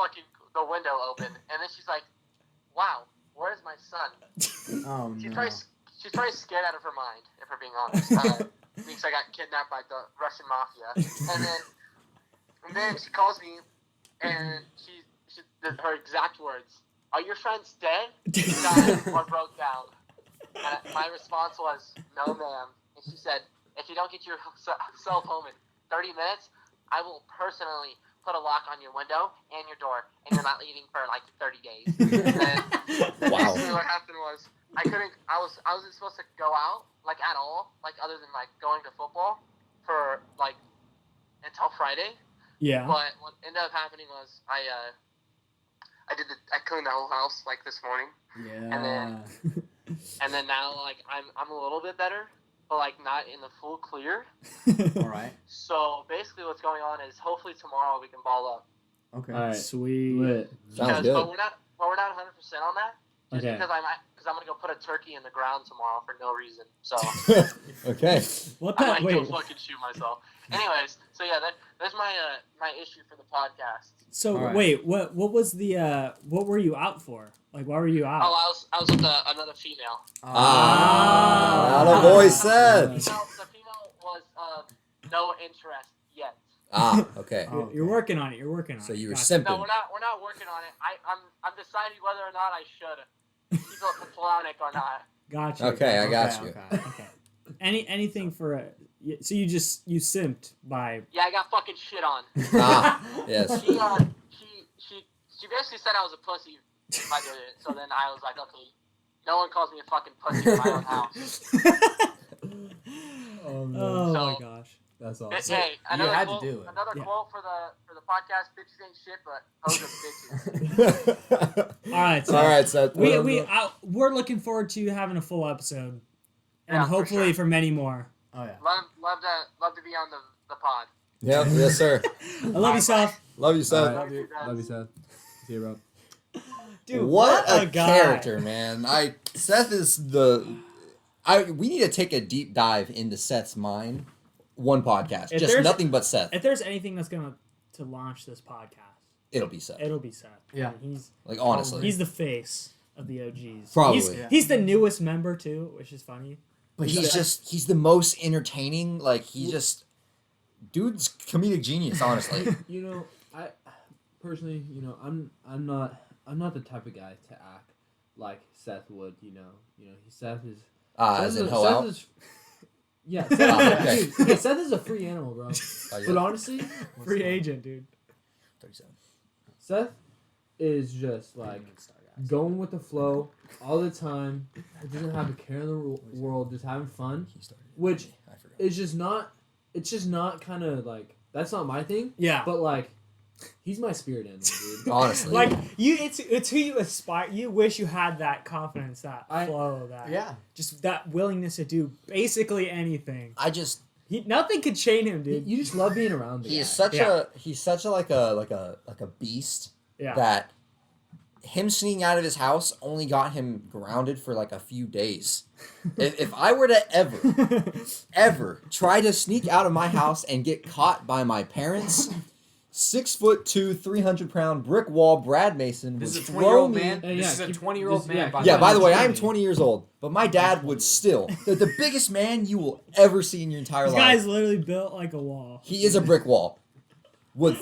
window open, and then she's like, "Wow, where's my son?" Oh no. She's probably scared out of her mind, if we're being honest. Because I got kidnapped by the Russian mafia. And then she calls me, and her exact words, "Are your friends dead? Died or broke down?" And my response was, "No, ma'am." And she said, "If you don't get yourself home in 30 minutes, I will personally put a lock on your window and your door, and you're not leaving for like 30 days." And Wow. basically what happened was, I wasn't supposed to go out, like, at all, like, other than, like, going to football for, like, until Friday. Yeah. But what ended up happening was I cleaned the whole house, like, this morning. Yeah. And then now, like, I'm a little bit better, but, like, not in the full clear. All right. So basically what's going on is hopefully tomorrow we can ball up. Okay. All right. Sweet. Lit. Sounds But good. we're not 100% on that. Just Okay. because I'm gonna go put a turkey in the ground tomorrow for no reason. So Okay. What I the? might go Wait. fucking shoot myself. Anyways, so yeah, that's my issue for the podcast. So All right. wait, what was the what were you out for? Like, why were you out? Oh, I was with another female. Ah. Ah. Attaboy, Seth. The female was no interest yet. Ah. Okay. Oh. You're working on it. You're working on it. So you were Gotcha. No, simping. we're not working on it. I'm deciding whether or not I should keep up platonic or not. Gotcha. Okay, I got you. Okay. Anything for so you simped by Yeah, I got fucking shit on. Ah. Yes. She basically said I was a pussy if I did it. So then I was like, okay, no one calls me a fucking pussy in my own house. Oh, no. Oh So- my gosh. That's awesome. Hey, another had to quote, do it. Another Yeah. quote for the podcast: "Bitches ain't shit, but hoes are bitches." All right. So All right, Seth. we're looking forward to having a full episode, and Yeah, for hopefully sure. for many more. Oh yeah. Love to be on the pod. Yep. Yes, sir. I love you, Seth. Love you, All Seth. right. Love you, Seth. See you, bro. Dude, what a guy. character, man! Seth is we need to take a deep dive into Seth's mind. One podcast, If just there's- nothing but Seth. If there's anything that's gonna to launch this podcast, It'll be Seth. it'll be Seth. Yeah. I mean, Like honestly, he's the face of the OGs. Probably. He's the newest member too, which is funny. but he's the most entertaining. Like dude's comedic genius. Honestly, You know, I personally, I'm not the type of guy to act like Seth would. Seth is. as in hoe out. Yeah, Seth, okay. dude, okay, Seth is a free animal, bro. Oh, yeah. But honestly, Free agent, dude. 37. Seth is just like going with the flow all the time. He doesn't have a care in the world, just having fun. He started. Which I forgot. is just not. It's just not kind of like that's not my thing. Yeah. But like, he's my spirit animal, dude. Honestly, Like it's who you aspire. You wish you had that confidence, that I- flow, that Yeah. just that willingness to do basically anything. Nothing could chain him, dude. You just love being around the he guy. is such Yeah. a he's such a like a beast Yeah. that him sneaking out of his house only got him grounded for like a few days. If I were to ever try to sneak out of my house and get caught by my parents, 6'2", 300-pound brick wall Brad Mason would This is a throw 20-year-old me. man. This is a 20-year-old man. Yeah, by the way, I am He's 20 years old, but my dad would still, the biggest man you will ever see in your entire This life. guy's literally built like a wall. He is a brick wall. Would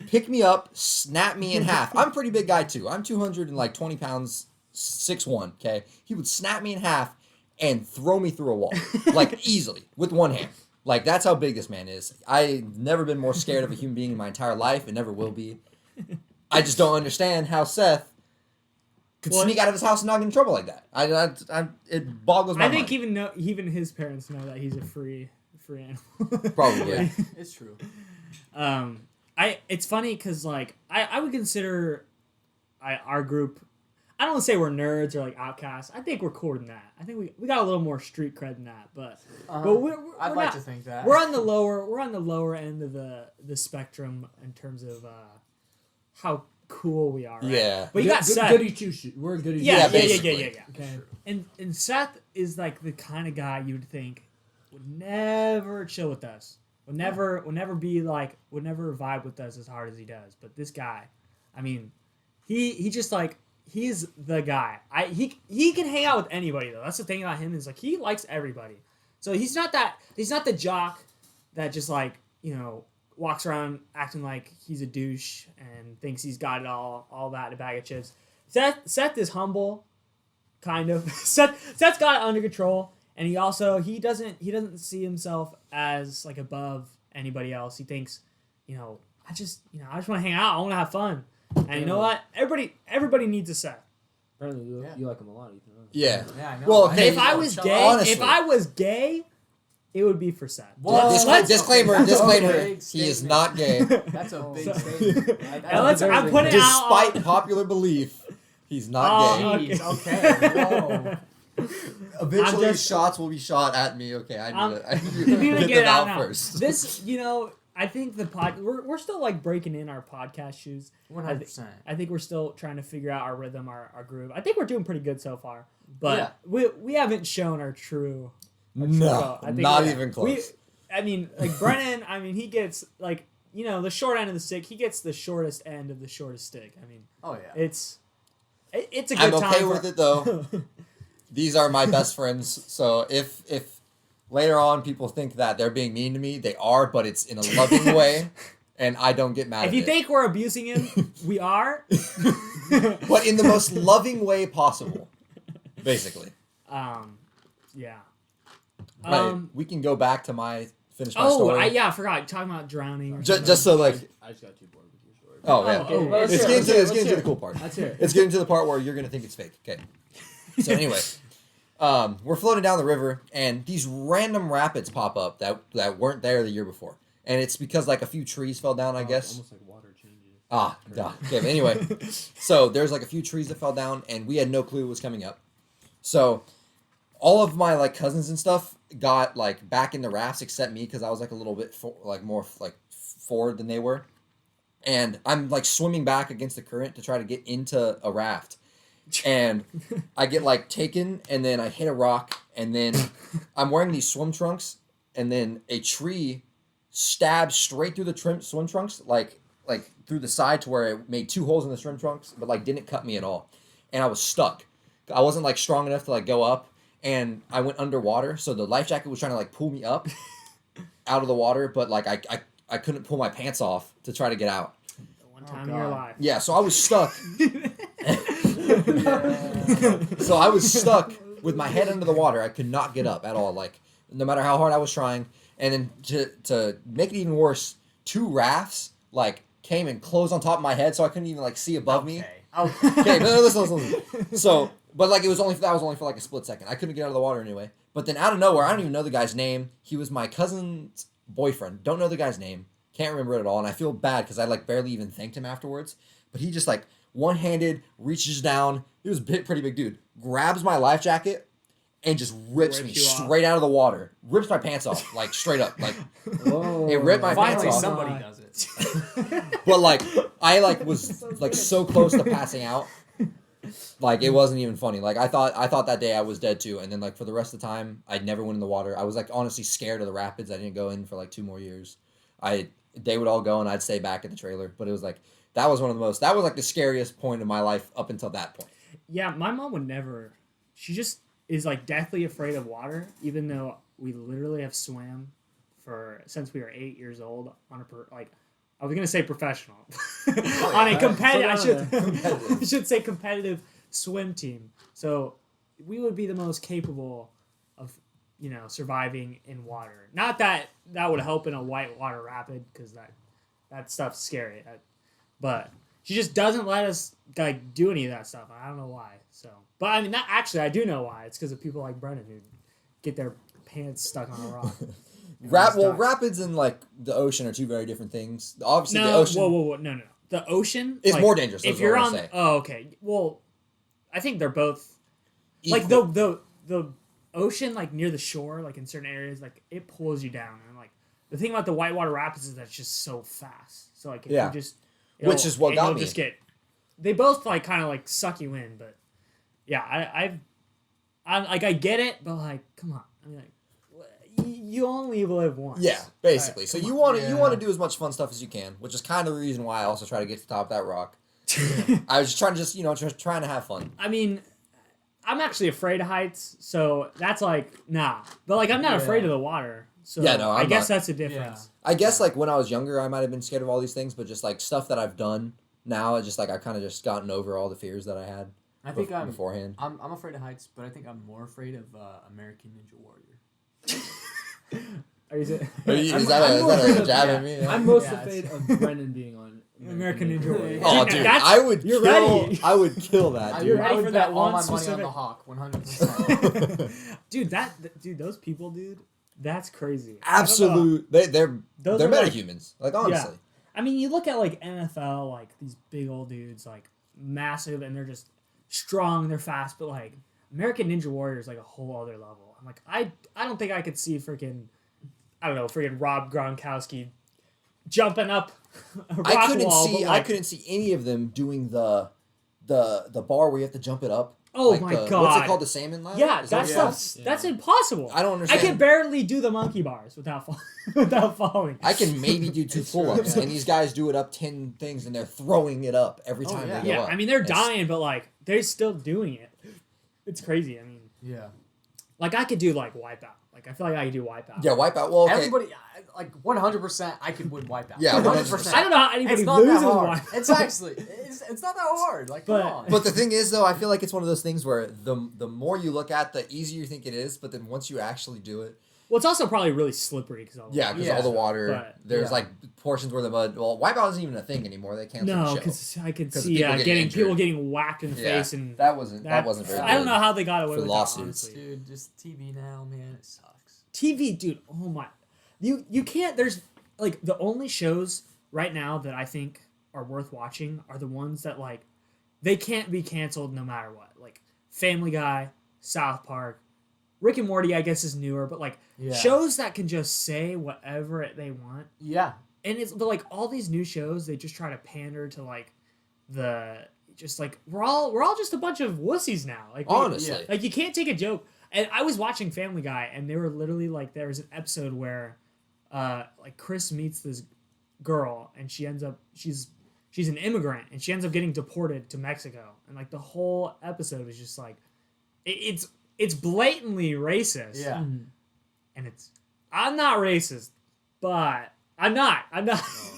pick me up, snap me in half. I'm a pretty big guy too. I'm 220 pounds, 6'1", okay? He would snap me in half and throw me through a wall. Like, easily, with one hand. Like, that's how big this man is. I've never been more scared of a human being in my entire life, and never will be. I just don't understand how Seth could sneak out of his house and not get in trouble like that. It boggles my mind. I think even his parents know that he's a free animal. Probably, yeah. It's true. It's funny because like I would consider our group. I don't want to say we're nerds or like outcasts. I think we're cooler than that. I think we got a little more street cred than that. But I'd like not, to think that we're on the lower end of the spectrum in terms of how cool we are. Right? Yeah. But you got Seth. Goody two shoes. We're goody. Yeah. basically. Okay. And Seth is like the kind of guy you'd think would never chill with us. Would never vibe with us as hard as he does. But this guy, I mean, he just like he's the guy. He can hang out with anybody though. That's the thing about him is like he likes everybody. So he's not the jock that just like, walks around acting like he's a douche and thinks he's got it all that in a bag of chips. Seth is humble, kind of. Seth's got it under control. And he doesn't see himself as like above anybody else. He thinks, I just want to hang out. I want to have fun. And you know what? Everybody needs a Seth. Apparently, you like him a lot, Ethan. Yeah. Yeah, I know. Well, okay. If I was gay, it would be for Seth. Disclaimer. Okay. He is not gay. That's a big statement. I'm putting it out. Despite popular belief, he's not gay. Jeez, okay. Whoa. Eventually, shots will be shot at me. Okay, I need to get it out them now. first. This, I think we're still like breaking in our podcast shoes. 100%. I think we're still trying to figure out our rhythm, our groove. I think we're doing pretty good so far, but we haven't shown our true. No, not even close. Like Brennan. He gets like the short end of the stick. He gets the shortest end of the shortest stick. Oh yeah. It's a good I'm time. okay with it though. These are my best friends, so if later on people think that they're being mean to me, they are, but it's in a loving way, and I don't get mad at it. If you think we're abusing him, we are. But in the most loving way possible, basically. Yeah. We can go back to finish my story. I forgot. Talking about drowning. Just so like. I just got too bored with your story. Oh yeah. Okay. Let's It's hear it, getting to the cool part. Let's hear it. It's getting to the part where you're gonna think it's fake. Okay. So anyway, we're floating down the river, and these random rapids pop up that weren't there the year before, and it's because like a few trees fell down, I guess. Almost like water changes. Okay. But anyway, so there's like a few trees that fell down, and we had no clue what was coming up. So all of my like cousins and stuff got like back in the rafts except me because I was like a little bit more forward than they were, and I'm like swimming back against the current to try to get into a raft. And I get like taken, and then I hit a rock, and then I'm wearing these swim trunks, and then a tree stabs straight through the swim trunks, like through the side to where it made 2 holes in the swim trunks, but like didn't cut me at all, and I was stuck. I wasn't like strong enough to like go up, and I went underwater, so the life jacket was trying to like pull me up out of the water, but like I couldn't pull my pants off to try to get out. One time in your life. Yeah, so I was stuck. So I was stuck with my head under the water. I could not get up at all, like no matter how hard I was trying. And then to make it even worse, 2 rafts like came and closed on top of my head, so I couldn't even like see above me. Okay, no, listen. So, but like that was only for like a split second. I couldn't get out of the water anyway. But then out of nowhere, I don't even know the guy's name. He was my cousin's boyfriend. Don't know the guy's name. Can't remember it at all, and I feel bad because I like barely even thanked him afterwards. But he just like one-handed reaches down. He was a pretty big dude. Grabs my life jacket and just rips me straight out of the water. Rips my pants off, like straight up. Like Whoa. it ripped my pants Finally, off. somebody does it. But like I like was like so close to passing out, Like it wasn't even funny. Like I thought that day I was dead too, and then like for the rest of the time I never went in the water. I was like honestly scared of the rapids. I didn't go in for like 2 more years. They would all go and I'd stay back at the trailer. But it was like that was like the scariest point of my life up until that point. Yeah, my mom would never. She just is like deathly afraid of water, even though we literally have swam since we were 8 years old on I was gonna say professional on a competitive. I should say competitive swim team. So we would be the most capable of surviving in water. Not that would help in a whitewater rapid because that stuff's scary. But she just doesn't let us like do any of that stuff. I don't know why. So, but I mean, that actually I do know why. It's because of people like Brennan who get their pants stuck on a rock. Rapids and like the ocean are two very different things. Obviously, the ocean. Whoa, no. The ocean is like, more dangerous. If you're on, okay. Well, I think they're both equal. Like the ocean, like near the shore, like in certain areas, like it pulls you down. And like the thing about the whitewater rapids is that it's just so fast. So like if you just, which is what got me. Just they both like kind of like suck you in, but yeah, I'm like I get it, but like come on, I mean like. You only live once. Yeah, basically. Right, so you want to do as much fun stuff as you can, which is kind of the reason why I also try to get to the top of that rock. I was just trying to just trying to have fun. I mean, I'm actually afraid of heights, so that's like nah. But like I'm not afraid of the water. So yeah, no, I guess that's a difference. Yeah. I guess like when I was younger, I might have been scared of all these things, but just like stuff that I've done now, it's just like I've kind of just gotten over all the fears that I had. I think beforehand. I'm afraid of heights, but I think I'm more afraid of American Ninja Warrior. Is that a jab at me? Yeah. I'm most afraid of Brennan being on American Ninja Warrior. Oh, dude, I would kill that. Dude. You're ready I would for bet that all one my money on the Hawk, 100%. dude, those people, dude, that's crazy. Absolute, they're like, metahumans. Like honestly, yeah. I mean, you look at like NFL, like these big old dudes, like massive, and they're just strong, they're fast, but like American Ninja Warrior is like a whole other level. I'm like, I don't think I could see freaking Rob Gronkowski jumping up a rock wall. I couldn't see any of them doing the bar where you have to jump it up. Oh like my god! What's it called? The salmon ladder? Yeah, that's impossible. I don't understand. I can barely do the monkey bars without falling. I can maybe do 2 pull-ups, and these guys do it up 10 things, and they're throwing it up every time they go up. I mean they're dying, but like they're still doing it. It's crazy. I mean, yeah. Like I could do like Wipeout. Like I feel like I could do Wipeout. Yeah, Wipeout. Well, okay. Everybody, like 100%, I could win Wipeout. Yeah, 100%. I don't know how anybody it's not loses that hard. Wipeout. It's actually it's not that hard. Like come on. But the thing is, though, I feel like it's one of those things where the more you look at, the easier you think it is. But then once you actually do it, well, it's also probably really slippery because all the water. But, there's like portions where the mud. Well, Wipeout isn't even a thing anymore. They canceled the show. Because I could see people getting whacked in the face, and that wasn't very good. I don't know how they got away with lawsuits. That, dude, just TV now, man, it sucks. TV, dude. Oh my, you can't. There's like the only shows right now that I think are worth watching are the ones that like they can't be canceled no matter what. Like Family Guy, South Park, Rick and Morty. I guess is newer, but like shows that can just say whatever they want. Yeah, and but like all these new shows, they just try to pander to like we're all just a bunch of wussies now. Like honestly, like you can't take a joke. And I was watching Family Guy, and they were literally like, there was an episode where, like Chris meets this girl, and she ends up she's an immigrant, and she ends up getting deported to Mexico, and like the whole episode is just like, it's blatantly racist. Yeah. And I'm not racist, but I'm not.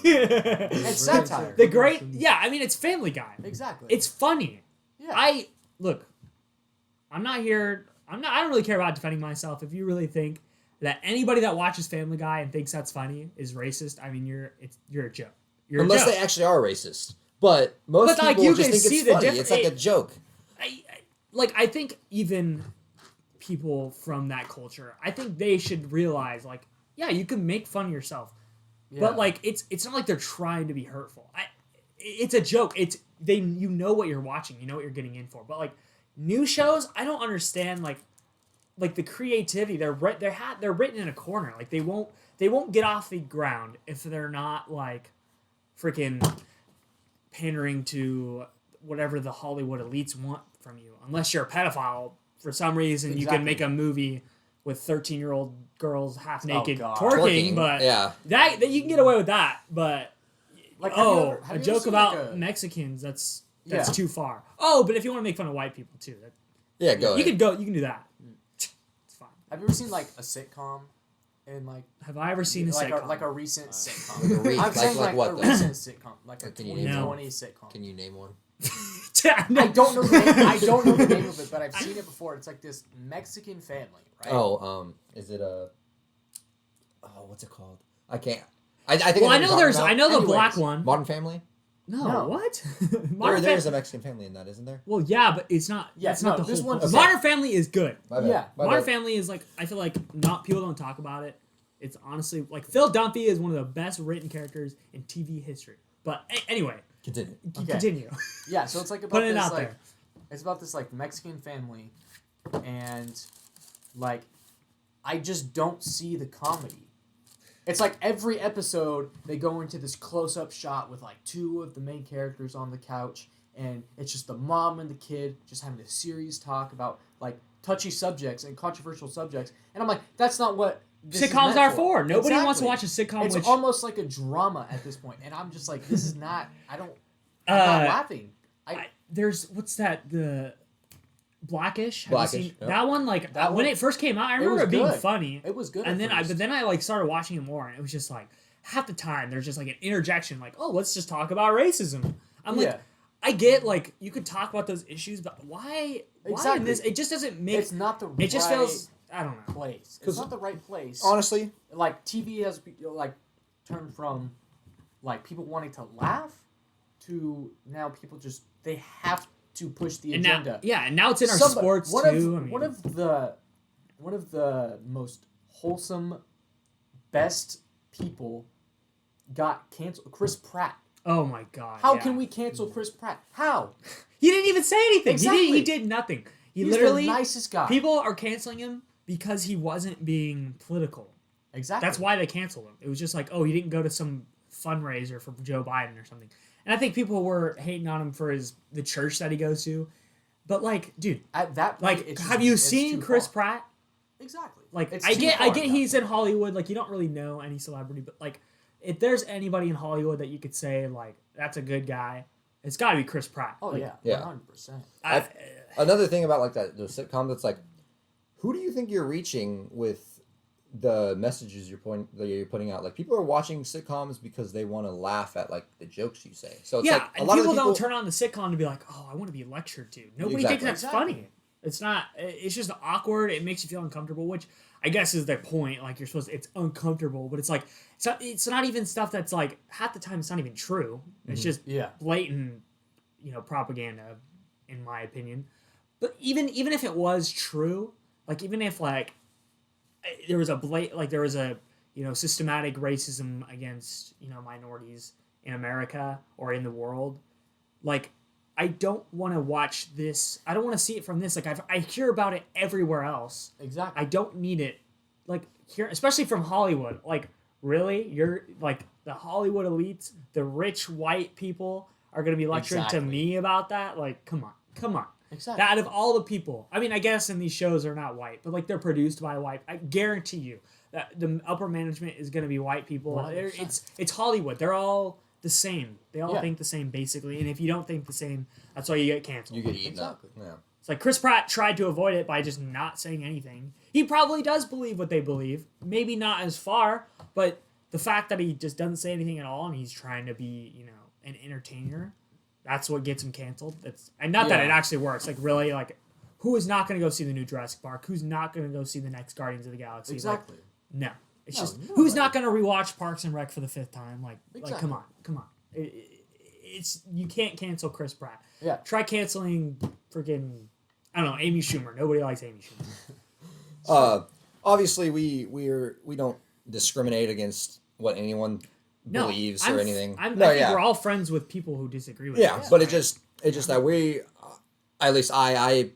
It's satire. I mean, it's Family Guy. Exactly. It's funny. Yeah. I don't really care about defending myself. If you really think that anybody that watches Family Guy and thinks that's funny is racist, I mean, you're a joke. Unless they actually are racist. But most people you just can think see it's funny. It's like a joke. I think even people from that culture, I think they should realize, like, yeah, you can make fun of yourself, but like it's not like they're trying to be hurtful. It's a joke. You know what you're watching. You know what you're getting in for. But like new shows, I don't understand like the creativity. They're written in a corner. Like they won't get off the ground if they're not like freaking pandering to whatever the Hollywood elites want from you. Unless you're a pedophile, for some reason you Exactly. can make a movie with 13-year-old girls half naked God. twerking, but yeah. that you can get away with that. But Like, have you ever a joke seen, about like, a- Mexicans, that's Yeah. too far. Oh, but if you want to make fun of white people too, Yeah, go you ahead. can do that. It's fine. Have you ever seen like a sitcom? And like Have I ever seen a like sitcom? like a recent sitcom. Like a re- I'm like- saying like like what, a though? recent sitcom, like a Like, can you name 2020 sitcom. Can you name one? I don't know the name. I don't know the name of it, but I've seen it before. It's like this Mexican family, right? Oh, is it a? Oh, what's it called? I can't. I think. Well, I know there's. About. I know the Anyways, black one. Modern Family. No, what? Modern There's Fam- a Mexican family in that, isn't there? Well, yeah, but it's not. Yeah, That's not no, the this whole one- point. okay. Modern Family is good. My bad. Yeah. My Modern bad. Family is like, I feel like not people don't talk about it. It's honestly like Phil Dunphy is one of the best written characters in TV history. But anyway, Continue. Okay. continue. Yeah, so it's like about Putting it this out like there. it's about this like Mexican family, and like I just don't see the comedy. It's like every episode they go into this close-up shot with like two of the main characters on the couch, and it's just the mom and the kid just having a serious talk about like touchy subjects and controversial subjects, and I'm like, that's not what this is Sitcoms meant are for. for. Nobody wants to Exactly. watch a sitcom. It's which almost like a drama at this point, and I'm just like, this is not. I'm not laughing. there's what's that the Blackish? Have Blackish, you seen yep. that one? Like That when one- it first came out, I it remember was it being good. funny. It was good. And at then first. but then I like started watching it more, and it was just like half the time there's just like an interjection, like, oh, let's just talk about racism. I'm like, Yeah. I get like you could talk about those issues, but why in Exactly. this? It just doesn't make. It's not the It just right feels. I don't know. place. 'Cause It's not the right place. Honestly, Like TV has like turned from like people wanting to laugh to now people just they have to push the And now, agenda. yeah, and now it's in our Somebody- sports one too. Of, I mean, one of the most wholesome, best people got canceled. Chris Pratt. oh my god. How yeah. can we cancel Chris Pratt? How? He didn't even say anything. Exactly. He did nothing. He He's literally. the nicest guy. People are canceling him because he wasn't being political. Exactly. That's why they canceled him. It was just like, oh, he didn't go to some fundraiser for Joe Biden or something. And I think people were hating on him for the church that he goes to. But like, dude, At that point, like, it's have just- you it's seen too Chris far. Pratt? Exactly. Like, It's I too get far now. he's in Hollywood. Like, you don't really know any celebrity, but like, if there's anybody in Hollywood that you could say like that's a good guy, it's got to be Chris Pratt. Oh Like, yeah, Yeah. 100%. I've- another thing about like that those sitcoms, it's like, who do you think you're reaching with the messages you're putting out? Like, people are watching sitcoms because they want to laugh at like the jokes you say. So it's yeah, like a and lot people of the don't turn on the sitcom to be like, oh, I want to be lectured to. Nobody thinks Exactly. that's funny. It's not. It's just awkward. It makes you feel uncomfortable, which I guess is their point. Like you're supposed to, it's uncomfortable, but it's like it's not even stuff that's like half the time it's not even true. It's just Yeah. blatant, propaganda, in my opinion. But even if it was true, like even if like there was a systematic racism against minorities in America or in the world, like I don't want to watch this. I don't want to see it from this. Like I hear about it everywhere else. Exactly. I don't need it, like here, especially from Hollywood. Like really, you're like the Hollywood elites, the rich white people are gonna be lecturing Exactly. to me about that. Like, come on. Exactly. Out of all the people, I mean, I guess in these shows are not white, but like they're produced by white. I guarantee you that the upper management is gonna be white people. 100%. It's Hollywood. They're all the same. They all Yeah. think the same basically, and if you don't think the same, that's why you get canceled. you get eaten Exactly. up. Yeah. It's like Chris Pratt tried to avoid it by just not saying anything. He probably does believe what they believe. Maybe not as far, but the fact that he just doesn't say anything at all and he's trying to be, an entertainer, that's what gets him canceled. And not that Yeah. it actually works. Like really, like who is not going to go see the new Jurassic Park? Who's not going to go see the next Guardians of the Galaxy? Exactly. Like, no. It's No, just nobody. who's not going to rewatch Parks and Rec for the 5th time? Like Exactly. come on. It's you can't cancel Chris Pratt. Yeah. Try canceling freaking I don't know, Amy Schumer. Nobody likes Amy Schumer. Obviously, we don't discriminate against what anyone believes or anything. I think we're all friends with people who disagree with us. but right? it's just that we, at least I'm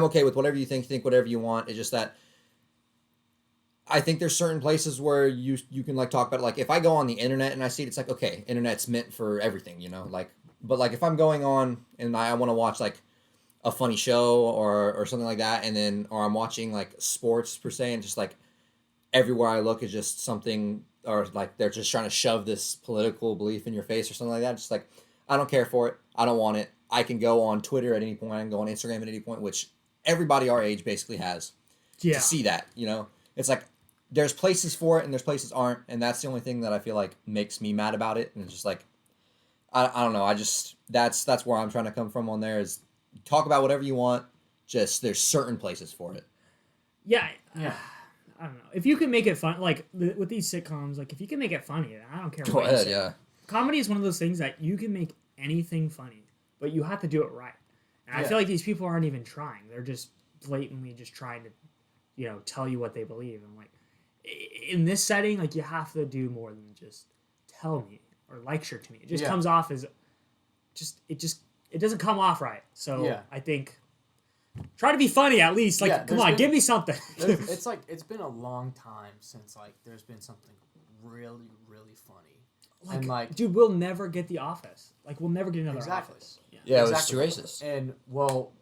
okay with whatever you think whatever you want. It's just that I think there's certain places where you can like talk about it. Like if I go on the internet and I see it, it's like, okay, internet's meant for everything, like But like if I'm going on and I want to watch like a funny show or something like that, and then or I'm watching like sports per se, and just like everywhere I look is just something, or like they're just trying to shove this political belief in your face or something like that. Just like I don't care for it. I don't want it. I can go on Twitter at any point. I can go on Instagram at any point, which everybody our age basically has to see that. You know, it's like there's places for it and there's places aren't, and that's the only thing that I feel like makes me mad about it. And it's just like I don't know. I just that's where I'm trying to come from on there is talk about whatever you want. Just there's certain places for it. Yeah. I don't know. If you can make it fun, like with these sitcoms, like if you can make it funny, I don't care Go what you ahead, say. yeah. Comedy is one of those things that you can make anything funny, but you have to do it right. And I feel like these people aren't even trying. They're just blatantly just trying to, tell you what they believe. And like in this setting, like you have to do more than just tell me or lecture to me. It just comes off as it doesn't come off right. So I think try to be funny at least. Like come on, give me something. It's like it's been a long time since like there's been something really, really funny. Like, dude, we'll never get The Office. Like, we'll never get another Office. Yeah, exactly. it was too racist. And, well,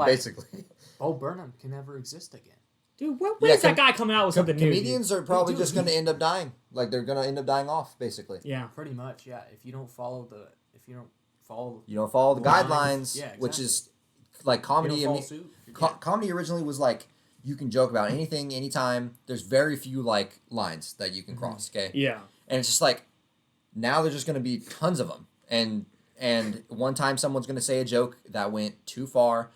basically. Bo Burnham can never exist again. Dude, when is that guy coming out with something new? Comedians are probably just going to end up dying. Like, they're going to end up dying off, basically. Yeah. Pretty much, yeah. If you don't follow the guidelines, yeah, exactly. which is, like, comedy. Comedy originally was, like, you can joke about anything, anytime. There's very few, like, lines that you can cross, okay? Yeah. And it's just like, now there's just going to be tons of them. And one time someone's going to say a joke that went too far,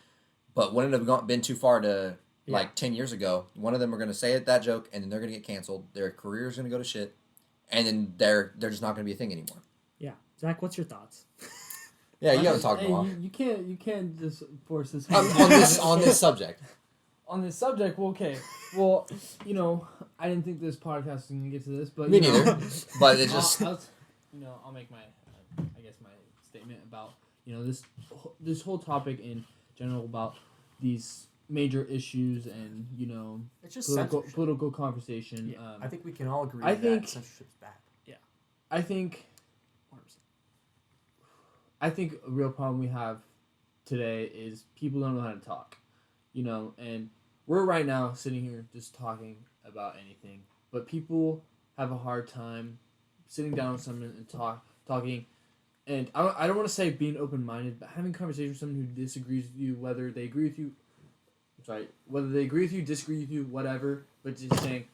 but wouldn't have been too far to, like, 10 years ago. One of them are going to say that joke, and then they're going to get canceled. Their career's going to go to shit, and then they're just not going to be a thing anymore. Yeah. Zach, what's your thoughts? Yeah, you haven't talked about it. You can't just force this on this subject. On this subject, well, okay. Well, I didn't think this podcast was going to get to this, but... Me neither. But it just... I'll make my, my statement about, this whole topic in general about these major issues and, it's just political conversation. Yeah. I think we can all agree that censorship's bad. Yeah. I think a real problem we have today is people don't know how to talk. And we're right now sitting here just talking about anything, but people have a hard time sitting down with someone and talking, and I don't want to say being open-minded, but having conversation with someone who disagrees with you, whether they agree with you, disagree with you, whatever, but just saying,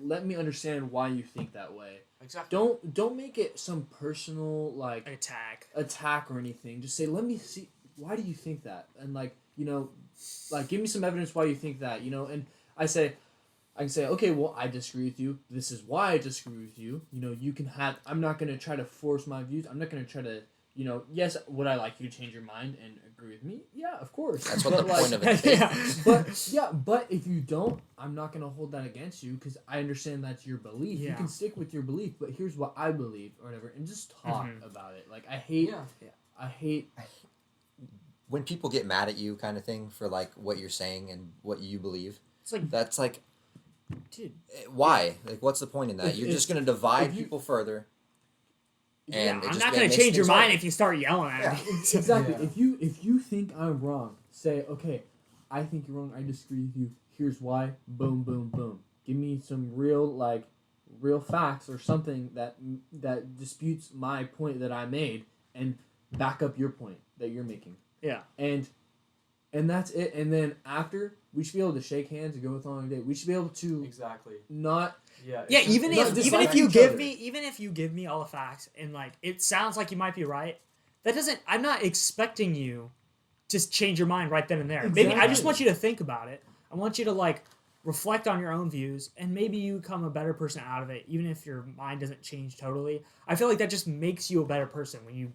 let me understand why you think that way. Exactly. Don't make it some personal, like, attack or anything. Just say, let me see, why do you think that? And, like, give me some evidence why you think that, and I can say, okay, well, I disagree with you. This is why I disagree with you. You can have, I'm not going to try to force my views. I'm not going to try to, yes, would I like you to change your mind and agree with me? Yeah, of course. That's what the point of it is. But if you don't, I'm not going to hold that against you because I understand that's your belief. Yeah. You can stick with your belief, but here's what I believe or whatever, and just talk about it. Like, I hate when people get mad at you kind of thing for, like, what you're saying and what you believe. It's like... That's, like... Dude, why? Like, what's the point in that? You're just going to divide people further. And I'm not going to change your mind if you start yelling at me. Exactly. Yeah. If you think I'm wrong, say, okay, I think you're wrong. I disagree with you. Here's why. Boom, boom, boom. Give me some real facts or something that disputes my point that I made, and back up your point that you're making. Yeah. And that's it. And then after, we should be able to shake hands and go with on a date. We should be able to not. Yeah. Even if you give me all the facts and like it sounds like you might be right, that doesn't. I'm not expecting you to change your mind right then and there. Exactly. Maybe I just want you to think about it. I want you to like reflect on your own views and maybe you become a better person out of it, even if your mind doesn't change totally. I feel like that just makes you a better person when you've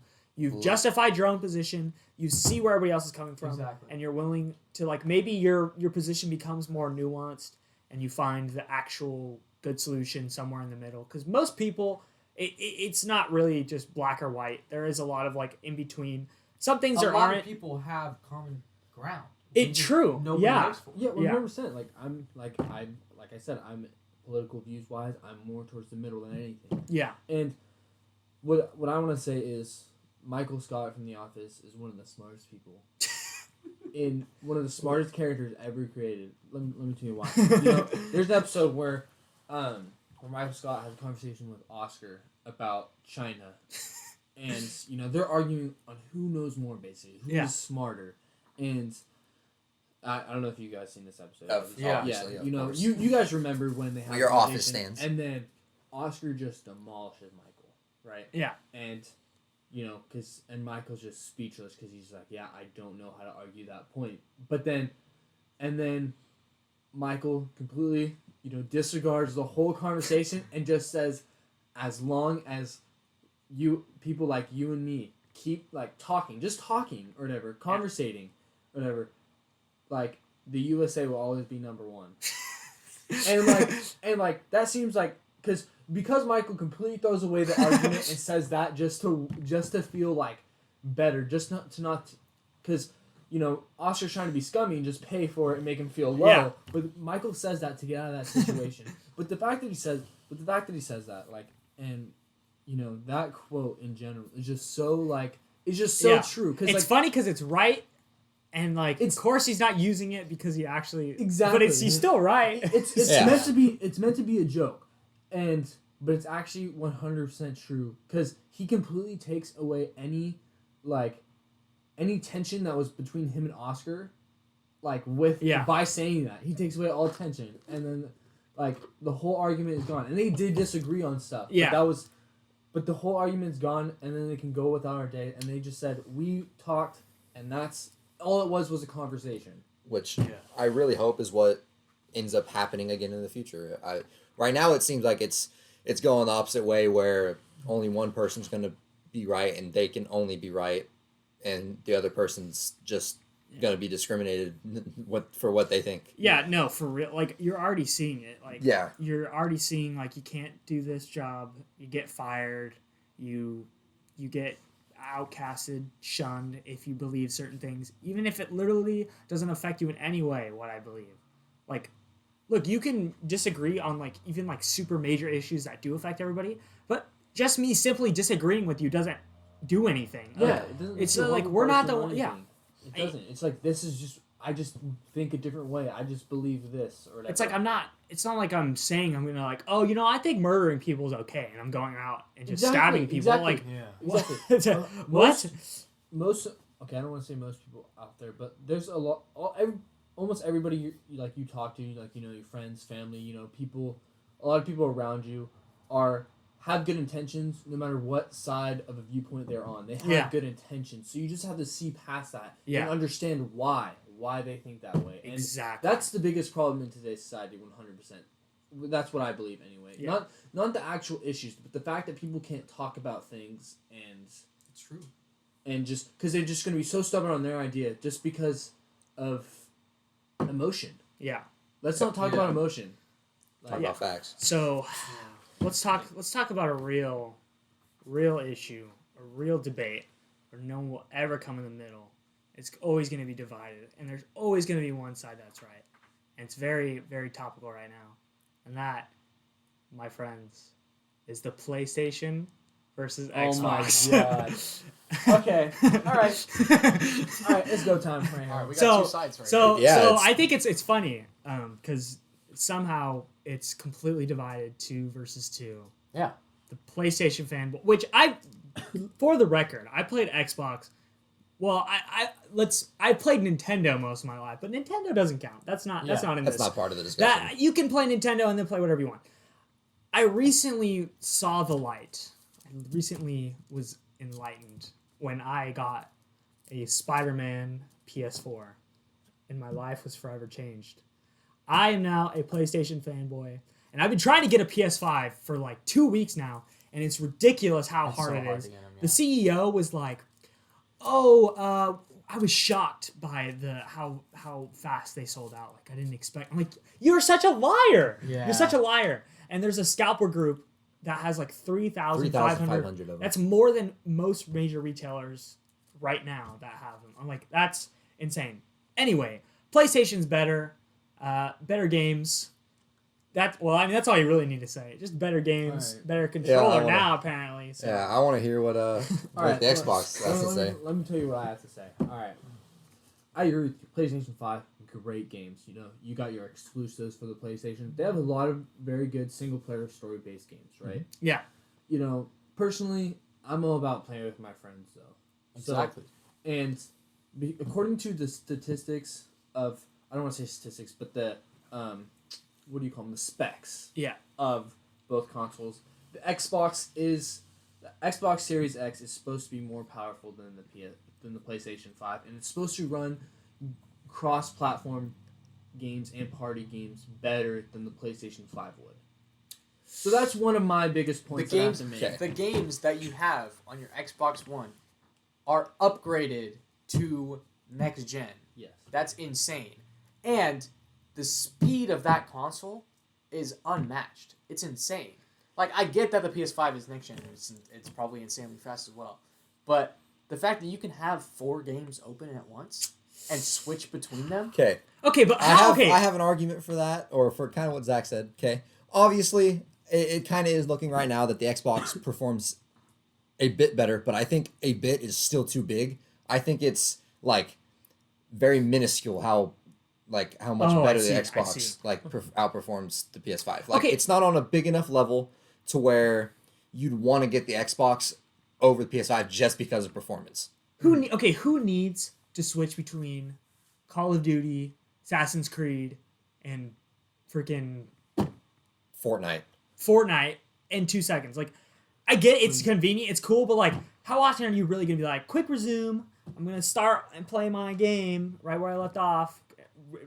justified your own position, you see where everybody else is coming from, and you're willing to, like, maybe your position becomes more nuanced, and you find the actual good solution somewhere in the middle. Because most people, it's not really just black or white. There is a lot of, like, in between. Some things aren't. A lot of people have common ground. True. Nobody Yeah. Yeah, 100%. Like, like I said, I'm political views wise, I'm more towards the middle than anything. Yeah. And what I want to say is, Michael Scott from The Office is one of the smartest people. In one of the smartest characters ever created. Let me tell you why. There's an episode where Michael Scott has a conversation with Oscar about China, and they're arguing on who knows more, basically, who is smarter, and I don't know if you guys seen this episode. Obviously, of course. You guys remember when they had We are Office stands, and then Oscar just demolishes Michael, right? Yeah, and and Michael's just speechless because he's like, yeah, I don't know how to argue that point. But then Michael completely, disregards the whole conversation and just says, as long as people like you and me keep talking or whatever, conversating, whatever, the USA will always be number one. and that seems because Michael completely throws away the argument and says that just to feel better, because Oscar's trying to be scummy and just pay for it and make him feel low, but Michael says that to get out of that situation. but the fact that he says that, and that quote in general is just so true. Cause it's funny because it's right. And of course he's not using it because he actually exactly, but he's still right. It's meant to be a joke, but it's actually 100% true because he completely takes away any tension that was between him and Oscar, by saying that he takes away all tension, and then the whole argument is gone, and they did disagree on stuff. Yeah, but the whole argument's gone, and then they can go without our day, and they just said we talked, and that's. All it was a conversation. Which I really hope is what ends up happening again in the future. Right now it seems like it's going the opposite way where only one person's going to be right and they can only be right, and the other person's just going to be discriminated for what they think. Yeah, no, for real. You're already seeing it. You're already seeing you can't do this job. You get fired. You get outcasted, shunned if you believe certain things, even if it literally doesn't affect you in any way. What I believe, look, you can disagree on even super major issues that do affect everybody, but just me simply disagreeing with you doesn't do anything. Yeah, it's we're not the one. Yeah, it doesn't. It's this is just. I just think a different way. I just believe this or whatever. It's I'm not. It's not like I'm saying I'm gonna I think murdering people is okay, and I'm going out and just stabbing people. Exactly. What? Most okay. I don't want to say most people out there, but there's a lot. Almost everybody you talk to, your friends, family, people. A lot of people around you have good intentions, no matter what side of a viewpoint they're on. They have good intentions, so you just have to see past that and understand why they think that way. And exactly. That's the biggest problem in today's society, 100%. That's what I believe anyway. Yeah. Not the actual issues, but the fact that people can't talk about things, and it's true. And just because they're just going to be so stubborn on their idea just because of emotion. Yeah. Let's not talk about emotion. Talk about facts. So let's talk about a real issue, a real debate where no one will ever come in the middle. It's always going to be divided, and there's always going to be one side that's right. And it's very, very topical right now. And that, my friends, is the PlayStation versus Xbox. Oh my god. Okay. All right. It's go time for All right, we got two sides right now. So I think it's funny because somehow it's completely divided 2 versus 2. Yeah. The PlayStation fan, which for the record, I played Xbox. Well, I played Nintendo most of my life, but Nintendo doesn't count. That's not in this. That's not part of the discussion. That you can play Nintendo and then play whatever you want. I recently saw the light. I recently was enlightened when I got a Spider-Man PS4, and my life was forever changed. I am now a PlayStation fanboy, and I've been trying to get a PS5 for 2 weeks now, and it's ridiculous how hard it is. The CEO was like, I was shocked by how fast they sold out. I didn't expect. I'm like, you're such a liar. Yeah. You're such a liar. And there's a scalper group that has 3,500 of them. That's more than most major retailers right now that have them. I'm like, that's insane. Anyway, PlayStation's better. Better games. that's all you really need to say. Just better games, Alright. better controller wanna- now apparently. So. Yeah, I want to hear what All what right, the Xbox has to say. Let me tell you what I have to say. All right, I agree with you. PlayStation 5, great games. You know, you got your exclusives for the PlayStation. They have a lot of very good single-player story-based games, right? Yeah. You know, personally, I'm all about playing with my friends, though. Exactly. And according to the statistics of, I don't want to say statistics, but the, what do you call them? The specs. Yeah. Of both consoles. The Xbox Series X is supposed to be more powerful than the PlayStation 5, and it's supposed to run cross-platform games and party games better than the PlayStation 5 would. So that's one of my biggest points that I have to make. Okay. The games that you have on your Xbox One are upgraded to next gen. Yes. That's insane. And the speed of that console is unmatched. It's insane. Like, I get that the PS5 is next gen, and it's probably insanely fast as well. But the fact that you can have 4 games open at once and switch between them. Okay. Okay, but how? I have an argument for that, or for kind of what Zach said. Okay. Obviously, it kind of is looking right now that the Xbox performs a bit better, but I think a bit is still too big. I think it's like very minuscule how much better the Xbox outperforms the PS5. Like, it's not on a big enough level to where you'd want to get the Xbox over the PS5 just because of performance. Who needs to switch between Call of Duty, Assassin's Creed, and freaking Fortnite in 2 seconds? Like, I get it's convenient, it's cool, but like, how often are you really gonna be like, quick resume? I'm gonna start and play my game right where I left off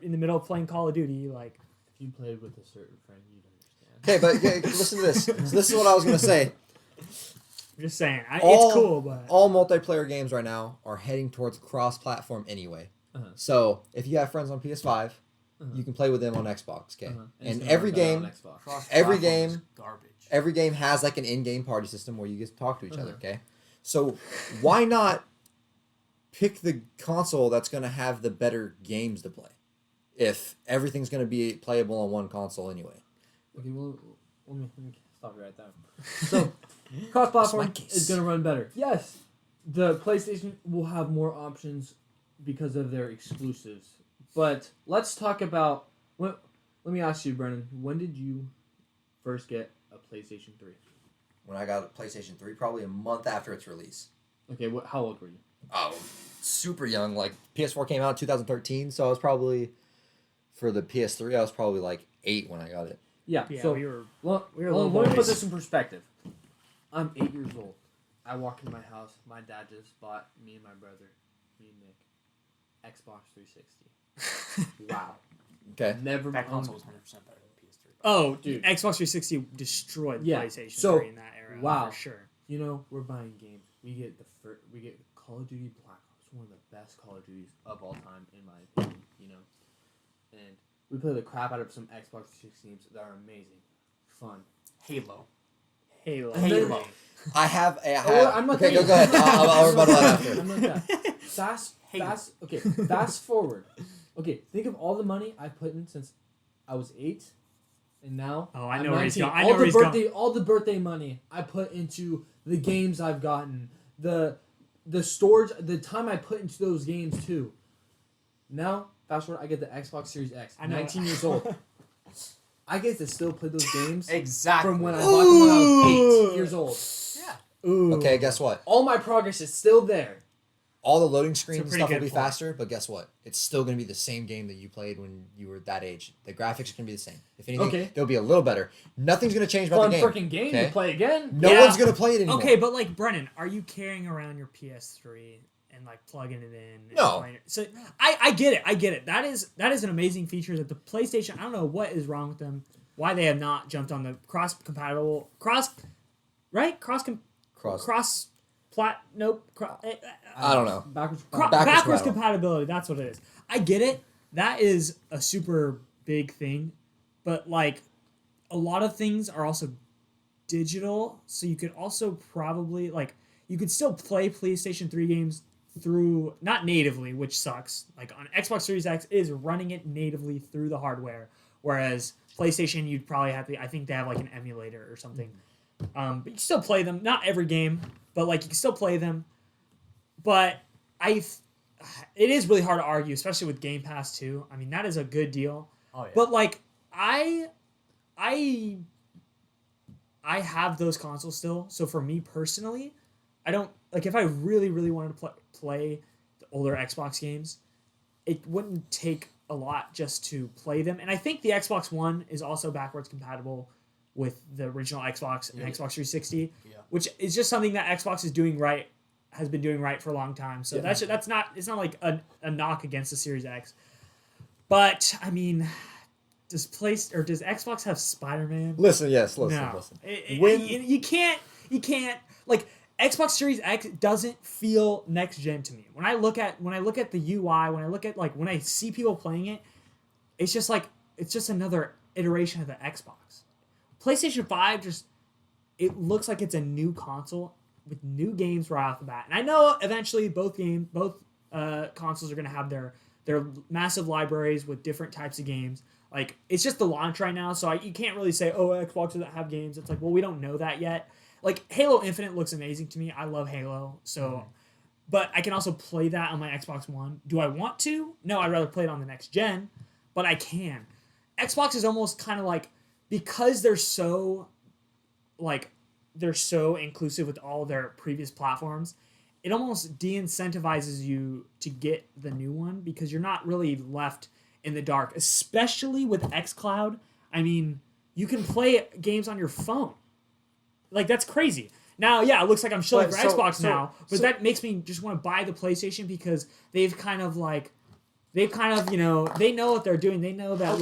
in the middle of playing Call of Duty. Like, If you played with a certain friend, you'd understand. Okay, but listen to this. So this is what I was gonna say. I'm just saying, it's cool, but all multiplayer games right now are heading towards cross-platform anyway. Uh-huh. So if you have friends on PS5, you can play with them on Xbox. Okay, and every game, Cross-platform is garbage. every game has like an in-game party system where you get to talk to each other. Okay, so why not pick the console that's gonna have the better games to play if everything's gonna be playable on one console anyway? Okay, well, let me stop you right there. So, cross-platform is going to run better. Yes, the PlayStation will have more options because of their exclusives. But let's talk about... Let me ask you, Brennan, when did you first get a PlayStation 3? When I got a PlayStation 3, probably a month after its release. Okay, how old were you? Oh, super young. Like, PS4 came out in 2013, so I was probably... For the PS3, I was probably like 8 when I got it. Yeah, so we were let little me put boys. this in perspective. I'm 8 years old. I walk into my house. My dad just bought me and my brother, me and Nick, Xbox 360. Wow. Okay. Never. That console was 100% better than PS3. Oh, Dude. dude, Xbox 360 destroyed Yeah, PlayStation so, 3 in that era. wow. For sure. You know, we're buying games. We get we get Call of Duty Black Ops, one of the best Call of Duties of all time, in my opinion. You know, and we play the crap out of some Xbox 360 games that are amazing, fun. Halo. Halo. Halo. I have a... I'm not okay, done go yet. ahead. I'll rebuttal that after. I'm not done. Fast forward. Okay, think of all the money I put in since I was 8, and now Oh, I I'm know where he's 19. going. I know where he's going. All the birthday money I put into the games I've gotten, the storage, the time I put into those games too. Now, fast forward, I get the Xbox Series X. I know. 19 years old. I get to still play those games Exactly. from when I bought them when I was 8 years old. Yeah. Ooh. Okay, guess what? All my progress is still there. All the loading screen It's a and pretty stuff will good be point. faster, but guess what? It's still going to be the same game that you played when you were that age. The graphics are going to be the same. If anything, Okay. they'll be a little better. Nothing's going to change about Fun the game. freaking game okay? to play again. No Yeah. one's going to play it anymore. Okay, but like, Brennan, are you carrying around your PS3 and like plugging it in? And No. playing it? So I get it. I get it. That is an amazing feature that the PlayStation. I don't know what is wrong with them. Why they have not jumped on the cross I don't know. Backwards. Backwards backwards compatible. compatibility. That's what it is. I get it. That is a super big thing, but like a lot of things are also digital, so you could also probably like you could still play PlayStation 3 games through, not natively, which sucks. Like on Xbox Series X, it is running it natively through the hardware, whereas PlayStation, you'd probably have to. I think they have like an emulator or something. But you can still play them. Not every game, but like you can still play them. But it is really hard to argue, especially with Game Pass too. I mean, that is a good deal. Oh yeah. But like I have those consoles still. So for me personally, I don't like if I really wanted to play the older Xbox games, it wouldn't take a lot just to play them. And I think the Xbox One is also backwards compatible with the original Xbox and Xbox 360, which is just something that Xbox is doing right, has been doing right for a long time. So that's not, it's not like a knock against the Series X. But I mean, does Xbox have Spider-Man? Listen. No. Listen. You can't like Xbox Series X doesn't feel next gen to me. When I look at the UI, when I see people playing it, it's just another iteration of the Xbox. PlayStation 5 it looks like it's a new console with new games right off the bat. And I know eventually both consoles are going to have their massive libraries with different types of games. Like, it's just the launch right now, so you can't really say, oh, Xbox doesn't have games. It's like, well, we don't know that yet. Like, Halo Infinite looks amazing to me. I love Halo, so... But I can also play that on my Xbox One. Do I want to? No, I'd rather play it on the next gen, but I can. Xbox is almost kind of like... Because they're so inclusive with all their previous platforms, it almost de-incentivizes you to get the new one because you're not really left in the dark, especially with xCloud. I mean, you can play games on your phone. Like, that's crazy. Now, yeah, it looks like I'm shilling for Xbox now, but that makes me just want to buy the PlayStation because they've kind of, you know, they know what they're doing. They know that,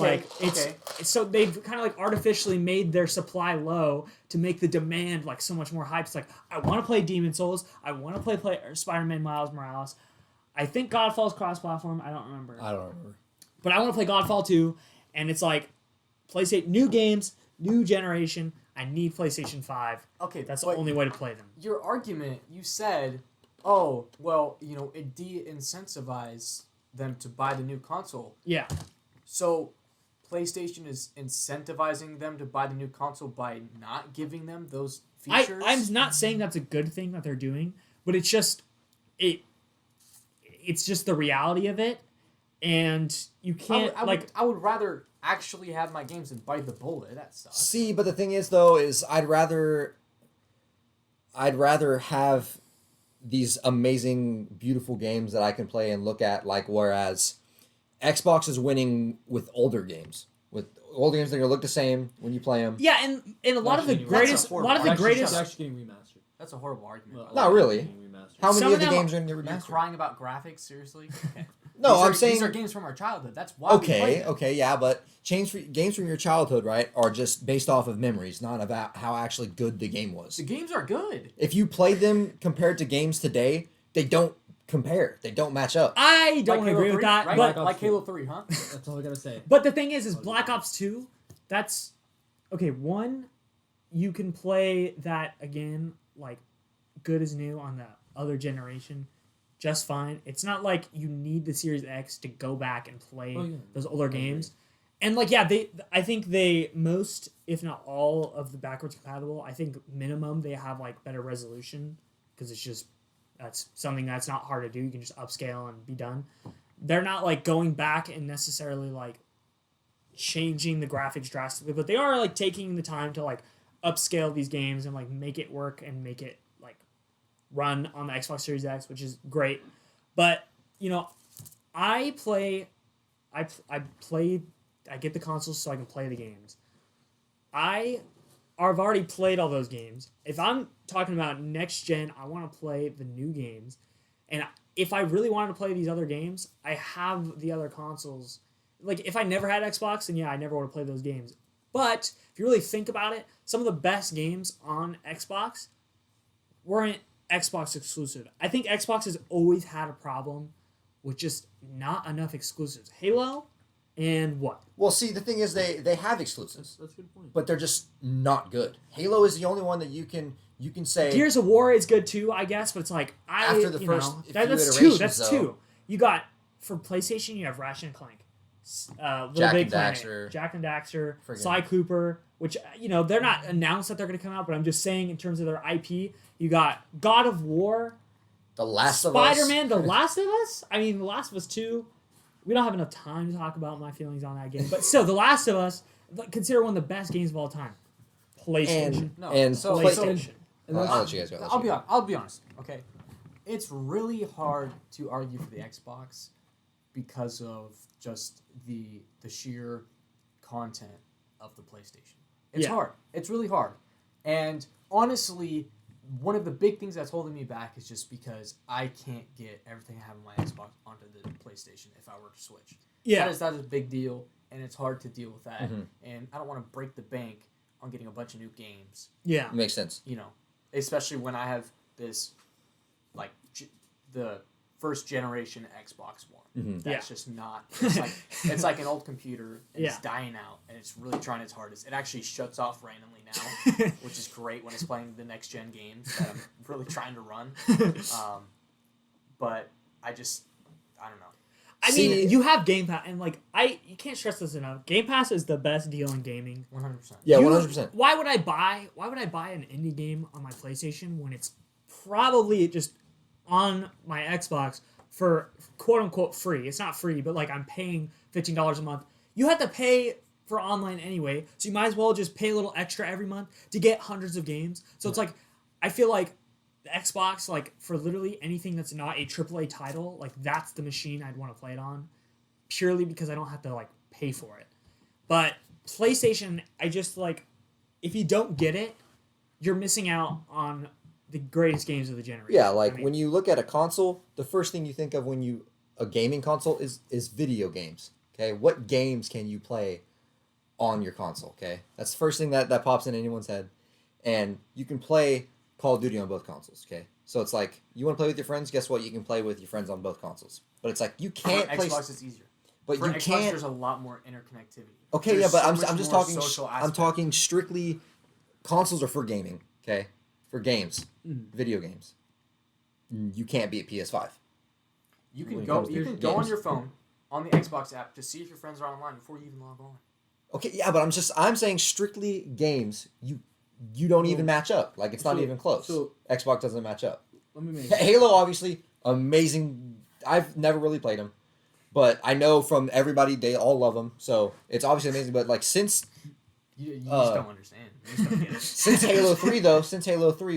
so they've kind of, like, artificially made their supply low to make the demand, like, so much more hype. It's like, I want to play Demon's Souls. I want to play Spider-Man Miles Morales. I think Godfall's cross-platform. I don't remember. But I want to play Godfall 2, and it's like, PlayStation, new games, new generation. I need PlayStation 5. Okay, that's the only way to play them. Your argument, you said, oh, well, you know, it de-incentivized them to buy the new console. Yeah. So, PlayStation is incentivizing them to buy the new console by not giving them those features? I'm not saying that's a good thing that they're doing, but it's just it's just the reality of it, and you can't I would rather actually have my games and bite the bullet. That sucks. See, but the thing is, though, is I'd rather have these amazing, beautiful games that I can play and look at, like, whereas Xbox is winning with older games. With older games, they're gonna look the same when you play them. Yeah, and a lot of the greatest, It's actually getting remastered. That's a horrible argument. Well, Not really. How many Some of the of them games are gonna get You're remastered? crying about graphics? Seriously? No, I'm saying these are games from our childhood. That's why we play them. Okay, yeah, but games from your childhood, right, are just based off of memories, not about how actually good the game was. The games are good. If you play them compared to games today, they don't compare. They don't match up. I don't Like agree Halo with 3, that, right? but like Halo 3, huh? That's all I gotta say. But the thing is Black Ops 2, that's okay. One, you can play that again, like good as new on the other generation, just fine. It's not like you need the Series X to go back and play those older games. And like, yeah, I think most, if not all, of the backwards compatible. I think minimum they have like better resolution because that's something that's not hard to do. You can just upscale and be done. They're not like going back and necessarily like changing the graphics drastically, but they are like taking the time to like upscale these games and like make it work and make it like run on the Xbox Series X, which is great. But you know, I get the consoles so I can play the games. I've already played all those games. If I'm talking about next gen, I want to play the new games. And if I really wanted to play these other games, I have the other consoles. Like, if I never had Xbox, then yeah, I never would have played those games. But if you really think about it, some of the best games on Xbox weren't Xbox exclusive. I think Xbox has always had a problem with just not enough exclusives. Halo And what? Well, see, the thing is, they have exclusives, That's a good point. but they're just not good. Halo is the only one that you can say. Gears of War is good too, I guess, but it's like After the first few that's two. iterations, That's though. two. You got for PlayStation, you have Ratchet and Clank, Little Jack Big and Planet, Daxter. Jack and Daxter, Friggin- Sly Cooper, which they're not announced that they're going to come out, but I'm just saying in terms of their IP, you got God of War, The Last of Us. Spider-Man, The Last of Us. I mean, The Last of Us 2. We don't have enough time to talk about my feelings on that game, but still, The Last of Us, considered one of the best games of all time. PlayStation. And PlayStation. I'll let you guys go. I'll be honest. Okay, it's really hard to argue for the Xbox because of just the sheer content of the PlayStation. It's Yeah. hard. It's really hard. And honestly, one of the big things that's holding me back is just because I can't get everything I have on my Xbox onto the PlayStation if I were to switch. Yeah. That is a big deal, and it's hard to deal with that. Mhm. And I don't want to break the bank on getting a bunch of new games. Yeah. Makes sense. Especially when I have this, like, the first generation Xbox One. Mhm. That's just not. It's like an old computer, and Yeah. it's dying out, and it's really trying its hardest. It actually shuts off randomly now, which is great when it's playing the next gen games that I'm really trying to run. But I don't know. I See- mean, you have Game Pass, and you can't stress this enough. Game Pass is the best deal in gaming. 100%. Yeah, You- 100%. Why would I buy an indie game on my PlayStation when it's probably just on my Xbox for quote unquote free? It's not free, but I'm paying $15 a month. You have to pay for online anyway, so you might as well just pay a little extra every month to get hundreds of games. So it's I feel like the Xbox, for literally anything that's not a AAA title, that's the machine I'd want to play it on, purely because I don't have to pay for it. But PlayStation, I just if you don't get it, you're missing out on the greatest games of the generation. Yeah, I mean, when you look at a console, the first thing you think of when a gaming console is video games. Okay, what games can you play on your console? Okay, that's the first thing that pops in anyone's head, and you can play Call of Duty on both consoles. Okay, so it's you want to play with your friends. Guess what? You can play with your friends on both consoles. But it's you can't For play. Xbox, it's easier. But For you Xbox, can't. there's a lot more interconnectivity. Okay, There's yeah, but so I'm much just more talking. social I'm aspect. talking strictly. Consoles are for gaming. Okay, for games, video games. You can't beat PS5. You when can it go. comes to You can go on games. your phone on the Xbox app to see if your friends are online before you even log on. Okay, yeah, but I'm saying strictly games. You don't even match up. It's not So- even close. so- Xbox doesn't match up. Let me make Halo, obviously, amazing. I've never really played them, but I know from everybody they all love them. So it's obviously amazing. But since You just don't understand. You just don't get it. since Halo 3 though,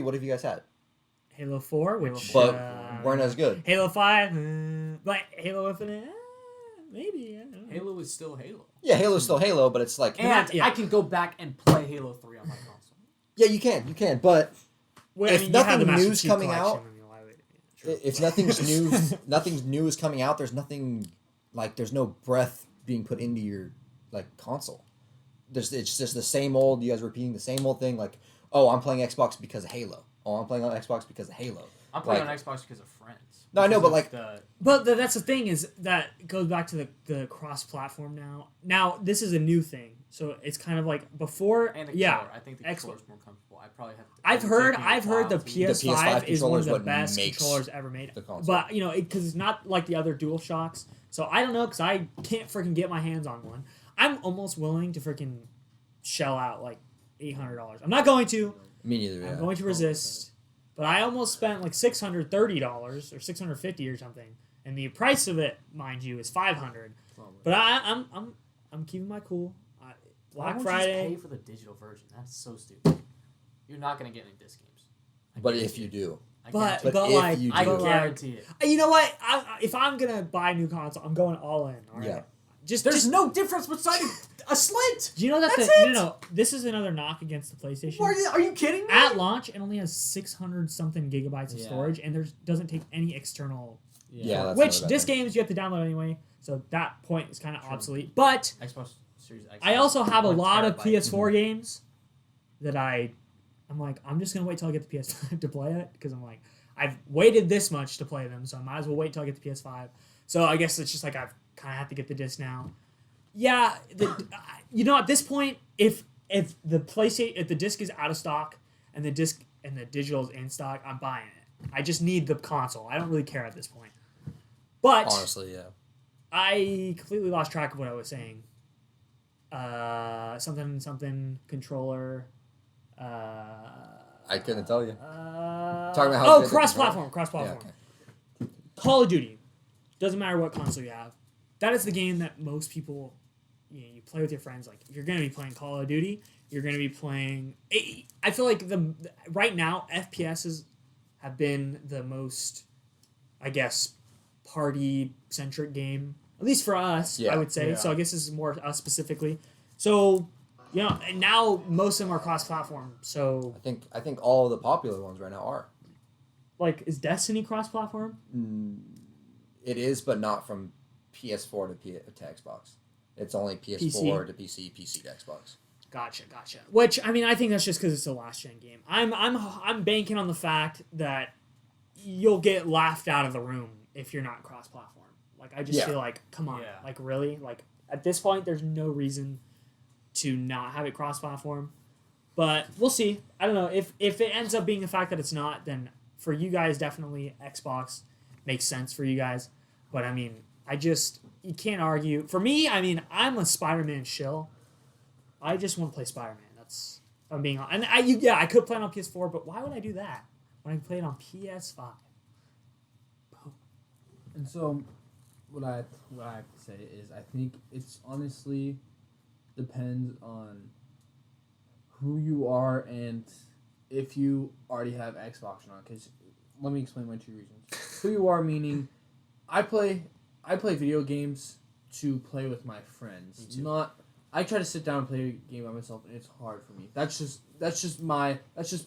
what have you guys had? Halo 4, which But weren't as good. Halo 5, Halo Infinite, maybe. I don't know. Halo is still Halo. Yeah, Halo's still Halo, but it's And yeah. I can go back and play Halo 3 on my console. yeah, you can, but Well, If you have the nothing Master new's Chief coming Collection, out- I mean, why would- True. if nothing new is coming out, there's nothing there's no breath being put into your console. It's just the same old. You guys repeating the same old thing. Oh, I'm playing Xbox because of Halo. Oh, I'm playing on Xbox because of Halo. I'm playing Like- on Xbox because of friends. No, I know, Because but, of the, But that's the thing is that goes back to the cross-platform now. Now this is a new thing, so it's kind of before. and the yeah, controller. I think the Xbox. controller's more comfortable. I probably have to. I've it would heard take me a I've heard the while to- PS5 is one controller of is the what best makes controllers ever made. the console. But because it's not like the other DualShocks, so I don't know because I can't freaking get my hands on one. I'm almost willing to freaking shell out $800. I'm not going to. Me neither. I'm Yeah. going to resist. But I almost spent $630 or $650 or something, and the price of it, mind you, is $500. But I'm keeping my cool. Why Black won't Friday. You just pay for the digital version. That's so stupid. You're not gonna get any disc games. I But guarantee if you it. do, I But guarantee it. But if you I do. guarantee it. You know what? If I'm gonna buy a new console, I'm going all in. All right. Yeah. There's no difference between a Slate. Do you know that That's the it! no? This is another knock against the PlayStation. Are you kidding me? At launch, it only has 600 something gigabytes of Yeah. storage, and there doesn't take any external. Yeah, that's which another bad disc thing. games you have to download anyway, so that point is kind of obsolete. But Xbox Series X. I also have a 1 lot of terabyte. PS4 games that I'm just gonna wait till I get the PS5 to play it because I've waited this much to play them, so I might as well wait till I get the PS5. So I guess it's just I've kind of have to get the disc now. yeah, at this point, if the PlayStation, if the disc is out of stock and the disc and the digital is in stock, I'm buying it. I just need the console. I don't really care at this point. But Honestly, yeah. I completely lost track of what I was saying. Something controller. I couldn't tell you. Talking about how good the cross-platform. Yeah, okay. Call of Duty. Doesn't matter what console you have. That is the game that most people, you play with your friends. Like, you're going to be playing Call of Duty. You're going to be playing... I feel like right now, FPSs have been the most, I guess, party-centric game. At least for us, I would say. Yeah. So I guess this is more us specifically. So, and now most of them are cross-platform. So, I think all of the popular ones right now are. like, is Destiny cross-platform? It is, but not from PS4 to Xbox. It's only PS4 to PC, PC to Xbox. Gotcha. Which, I mean, I think that's just because it's a last-gen game. I'm banking on the fact that you'll get laughed out of the room if you're not cross-platform. Like, I just feel like, come on. Yeah. Like, really? Like, at this point, there's no reason to not have it cross-platform. But we'll see. I don't know. If it ends up being the fact that it's not, then for you guys, definitely Xbox makes sense for you guys. But, I mean, you can't argue. For me, I mean, I'm a Spider-Man shill. I just want to play Spider-Man. That's, if I'm being honest. And I could play it on PS4, but why would I do that when I can play it on PS5? And so, what I have to say is, I think it's honestly depends on who you are and if you already have Xbox or not. Because let me explain my two reasons. Who you are meaning, I play video games to play with my friends. I try to sit down and play a game by myself, and it's hard for me. That's just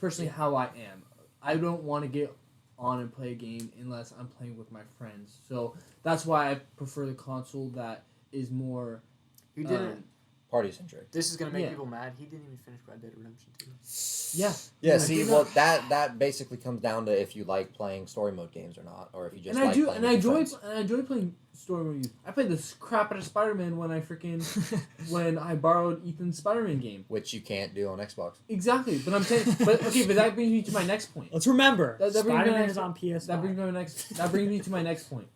personally how I am. I don't want to get on and play a game unless I'm playing with my friends. So that's why I prefer the console that is more. He didn't. Party centric. This is gonna make people mad. He didn't even finish Red Dead Redemption 2. Yeah. Yeah. See, well, that basically comes down to if you like playing story mode games or not, or if you just. And I enjoy playing story mode games. I played this crap out of Spider-Man when I borrowed Ethan's Spider-Man game, which you can't do on Xbox. Exactly, but I'm saying, but that brings me to my next point. Let's remember, Spider-Man is on PS5. That brings me to my next point.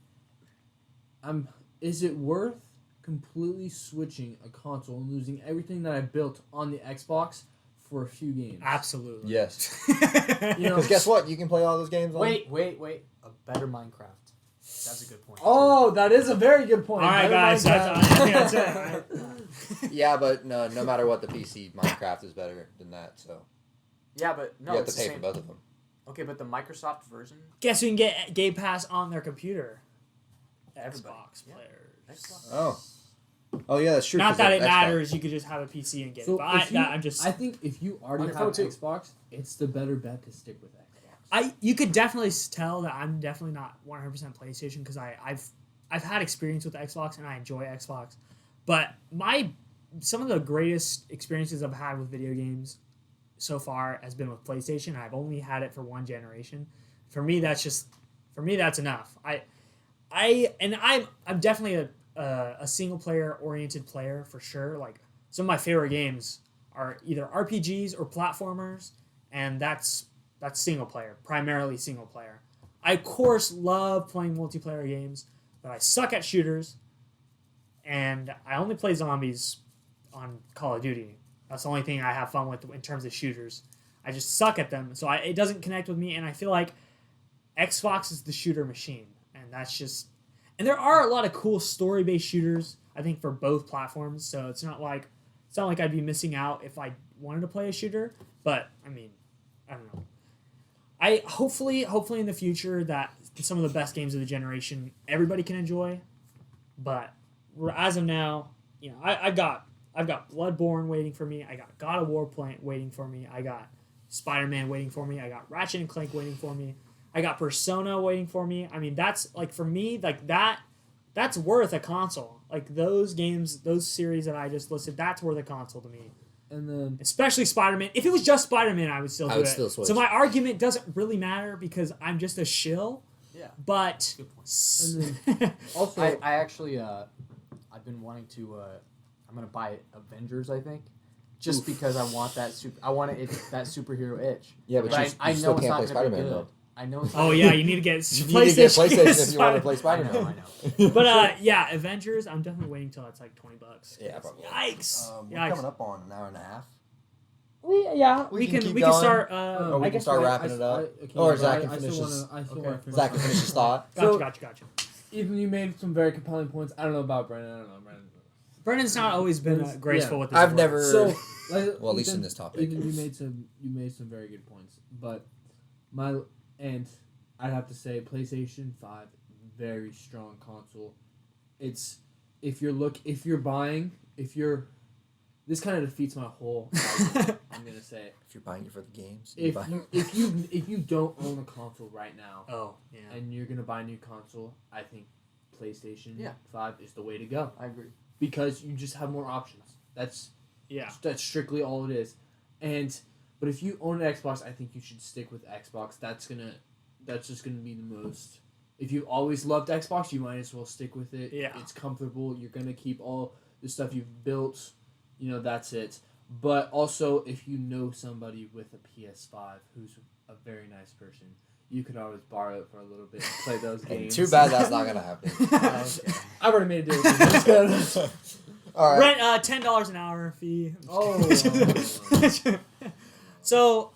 Is it worth completely switching a console and losing everything that I built on the Xbox for a few games? Absolutely. Yes. Because guess what? You can play all those games on... Wait. A better Minecraft. That's a good point. Oh, that is a very good point. All right, guys. I think that's it. Yeah, but no matter what, the PC Minecraft is better than that, so... Yeah, but no, you have to pay for both of them. Okay, but the Microsoft version... Guess who can get Game Pass on their computer? Everybody. Xbox players. Xbox. Oh, yeah, that's true. Not that it matters. You could just have a PC and get it. But I think if you already have Xbox, it's the better bet to stick with Xbox. You could definitely tell that I'm definitely not 100% PlayStation because I've had experience with Xbox and I enjoy Xbox. But some of the greatest experiences I've had with video games so far has been with PlayStation. I've only had it for one generation. For me, that's enough. I'm definitely a single player oriented player for sure. Like, some of my favorite games are either RPGs or platformers, and that's single player, primarily single player. I of course love playing multiplayer games, but I suck at shooters, and I only play zombies on Call of Duty. That's the only thing I have fun with in terms of shooters. I just suck at them, so it doesn't connect with me, and I feel like Xbox is the shooter machine, and that's just... And there are a lot of cool story-based shooters, I think, for both platforms. So it's not like I'd be missing out if I wanted to play a shooter. But I mean, I don't know. I hopefully in the future that some of the best games of the generation everybody can enjoy. But as of now, I've got Bloodborne waiting for me. I got God of War waiting for me. I got Spider-Man waiting for me. I got Ratchet and Clank waiting for me. I got Persona waiting for me. I mean, that's, like, for me, like, that's worth a console. Like, those games, those series that I just listed, that's worth a console to me. And then... Especially Spider-Man. If it was just Spider-Man, I would still do it. Still switch. So my argument doesn't really matter because I'm just a shill. Yeah. But... Good point. And then also... I actually, I've been wanting to I'm gonna buy Avengers. I think, just because I want that that superhero itch. Yeah, but But you I still know it's can't not play gonna be Spider-Man good. though. I know it's. Oh not yeah, gonna you need to get You need to get PlayStation if you want to play I Spider-Man. know. I know. But yeah, Avengers. I'm definitely waiting till it's like $20. Yeah, probably. Yikes! We're Yikes. coming up on an hour and a half. We We can keep we can going. start. Or we I can guess start I- wrapping it up. Or Zach can finish his. Zach can finish his thought. Gotcha. Ethan, you made some very compelling points. I don't know about Brandon. I don't know, Brandon. Brendan's not always been graceful Yeah. with his I've words. never. So, like, Well, at least Ethan, in this topic. Ethan, you made some very good points, but I'd have to say PlayStation 5, very strong console. It's if this kind of defeats my whole argument, I'm gonna say If you're buying it for the games, if you don't own a console right now Oh yeah. and you're gonna buy a new console, I think PlayStation Yeah. 5 is the way to go I agree. because you just have more options. That's Yeah. strictly all it is. But if you own an Xbox, I think you should stick with Xbox. That's just gonna be the most. If you always loved Xbox, you might as well stick with it. Yeah. It's comfortable. You're gonna keep all the stuff you've built. That's it. But also, if you know somebody with a PS5 who's a very nice person, you can always borrow it for a little bit and play those and games. too bad that's not gonna happen. I've already made a deal with you. Let's go. All right. Rent $10 an hour fee. Oh. So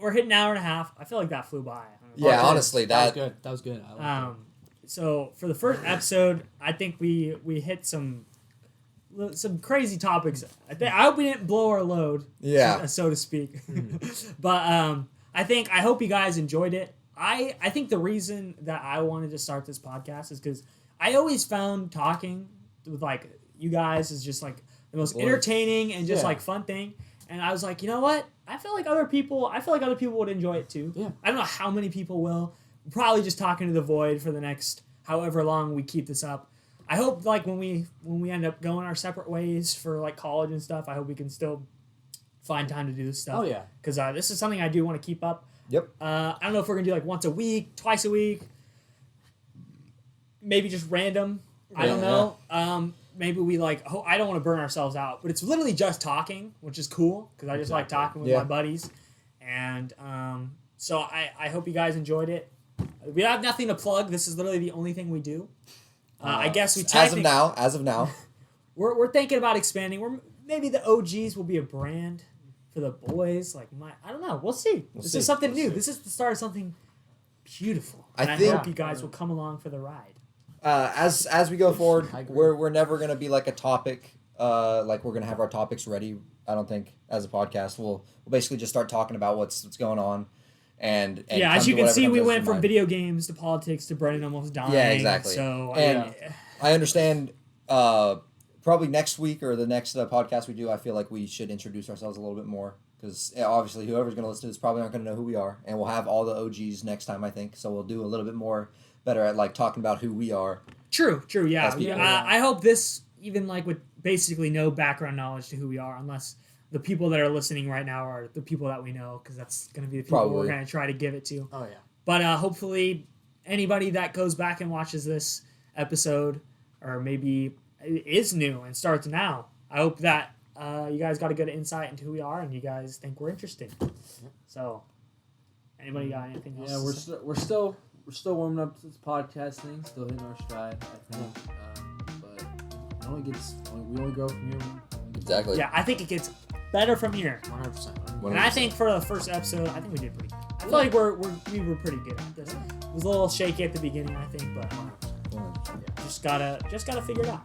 we're hitting an hour and a half. I feel like that flew by. Yeah, honestly, That was good. I liked it. So for the first episode, I think we hit some crazy topics. I hope we didn't blow our load. Yeah. So to speak. But I hope you guys enjoyed it. I think the reason that I wanted to start this podcast is because I always found talking with like you guys is just like the most entertaining and just like fun thing. And I was like, you know what? I feel like other people would enjoy it too. Yeah. I don't know how many people will. Probably just talking to the void for the next however long we keep this up. I hope like when we end up going our separate ways for like college and stuff, I hope we can still find time to do this stuff. Oh yeah. Because this is something I do want to keep up. Yep. I don't know if we're gonna do like once a week, twice a week, maybe just random. I don't know. Maybe we like. I don't want to burn ourselves out, but it's literally just talking, which is cool because I just like talking with my buddies, and so I hope you guys enjoyed it. We have nothing to plug. This is literally the only thing we do. I guess we as of now, we're thinking about expanding. Maybe the OGs will be a brand for the boys. I don't know. We'll see. This is something new. This is the start of something beautiful. And I hope you guys will come along for the ride. As we go forward, I agree. we're never gonna be like a topic. Like we're gonna have our topics ready. I don't think as a podcast we'll basically just start talking about what's going on. And yeah, come as you to can whatever see, comes we to went your from mind. video games to politics to Brennan almost dying. Yeah, exactly. So And I understand. Probably next week or the next podcast we do, I feel like we should introduce ourselves a little bit more because obviously whoever's going to listen to this probably aren't going to know who we are, and we'll have all the OGs next time I think. So we'll do a little bit more better at like talking about who we are. True. Yeah. As people. I hope this even like with basically no background knowledge to who we are, unless the people that are listening right now are the people that we know, because that's going to be the people we're going to try to give it to. Oh yeah. But hopefully anybody that goes back and watches this episode, or maybe is new and starts now, I hope that you guys got a good insight into who we are and you guys think we're interesting. So, anybody got anything else? Yeah, we're still warming up to this podcast thing, still hitting our stride, I think. But we only grow from here. Exactly. Yeah, I think it gets better from here. 100%. And I think for the first episode, I think we did pretty good. I feel like we were pretty good at this. It was a little shaky at the beginning, I think, but just gotta figure it out.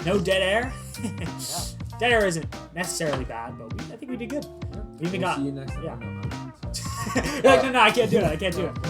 No dead air. Dead air isn't necessarily bad, but I think we did good. We even got. See you next time. Yeah. You're like, no, I can't do it.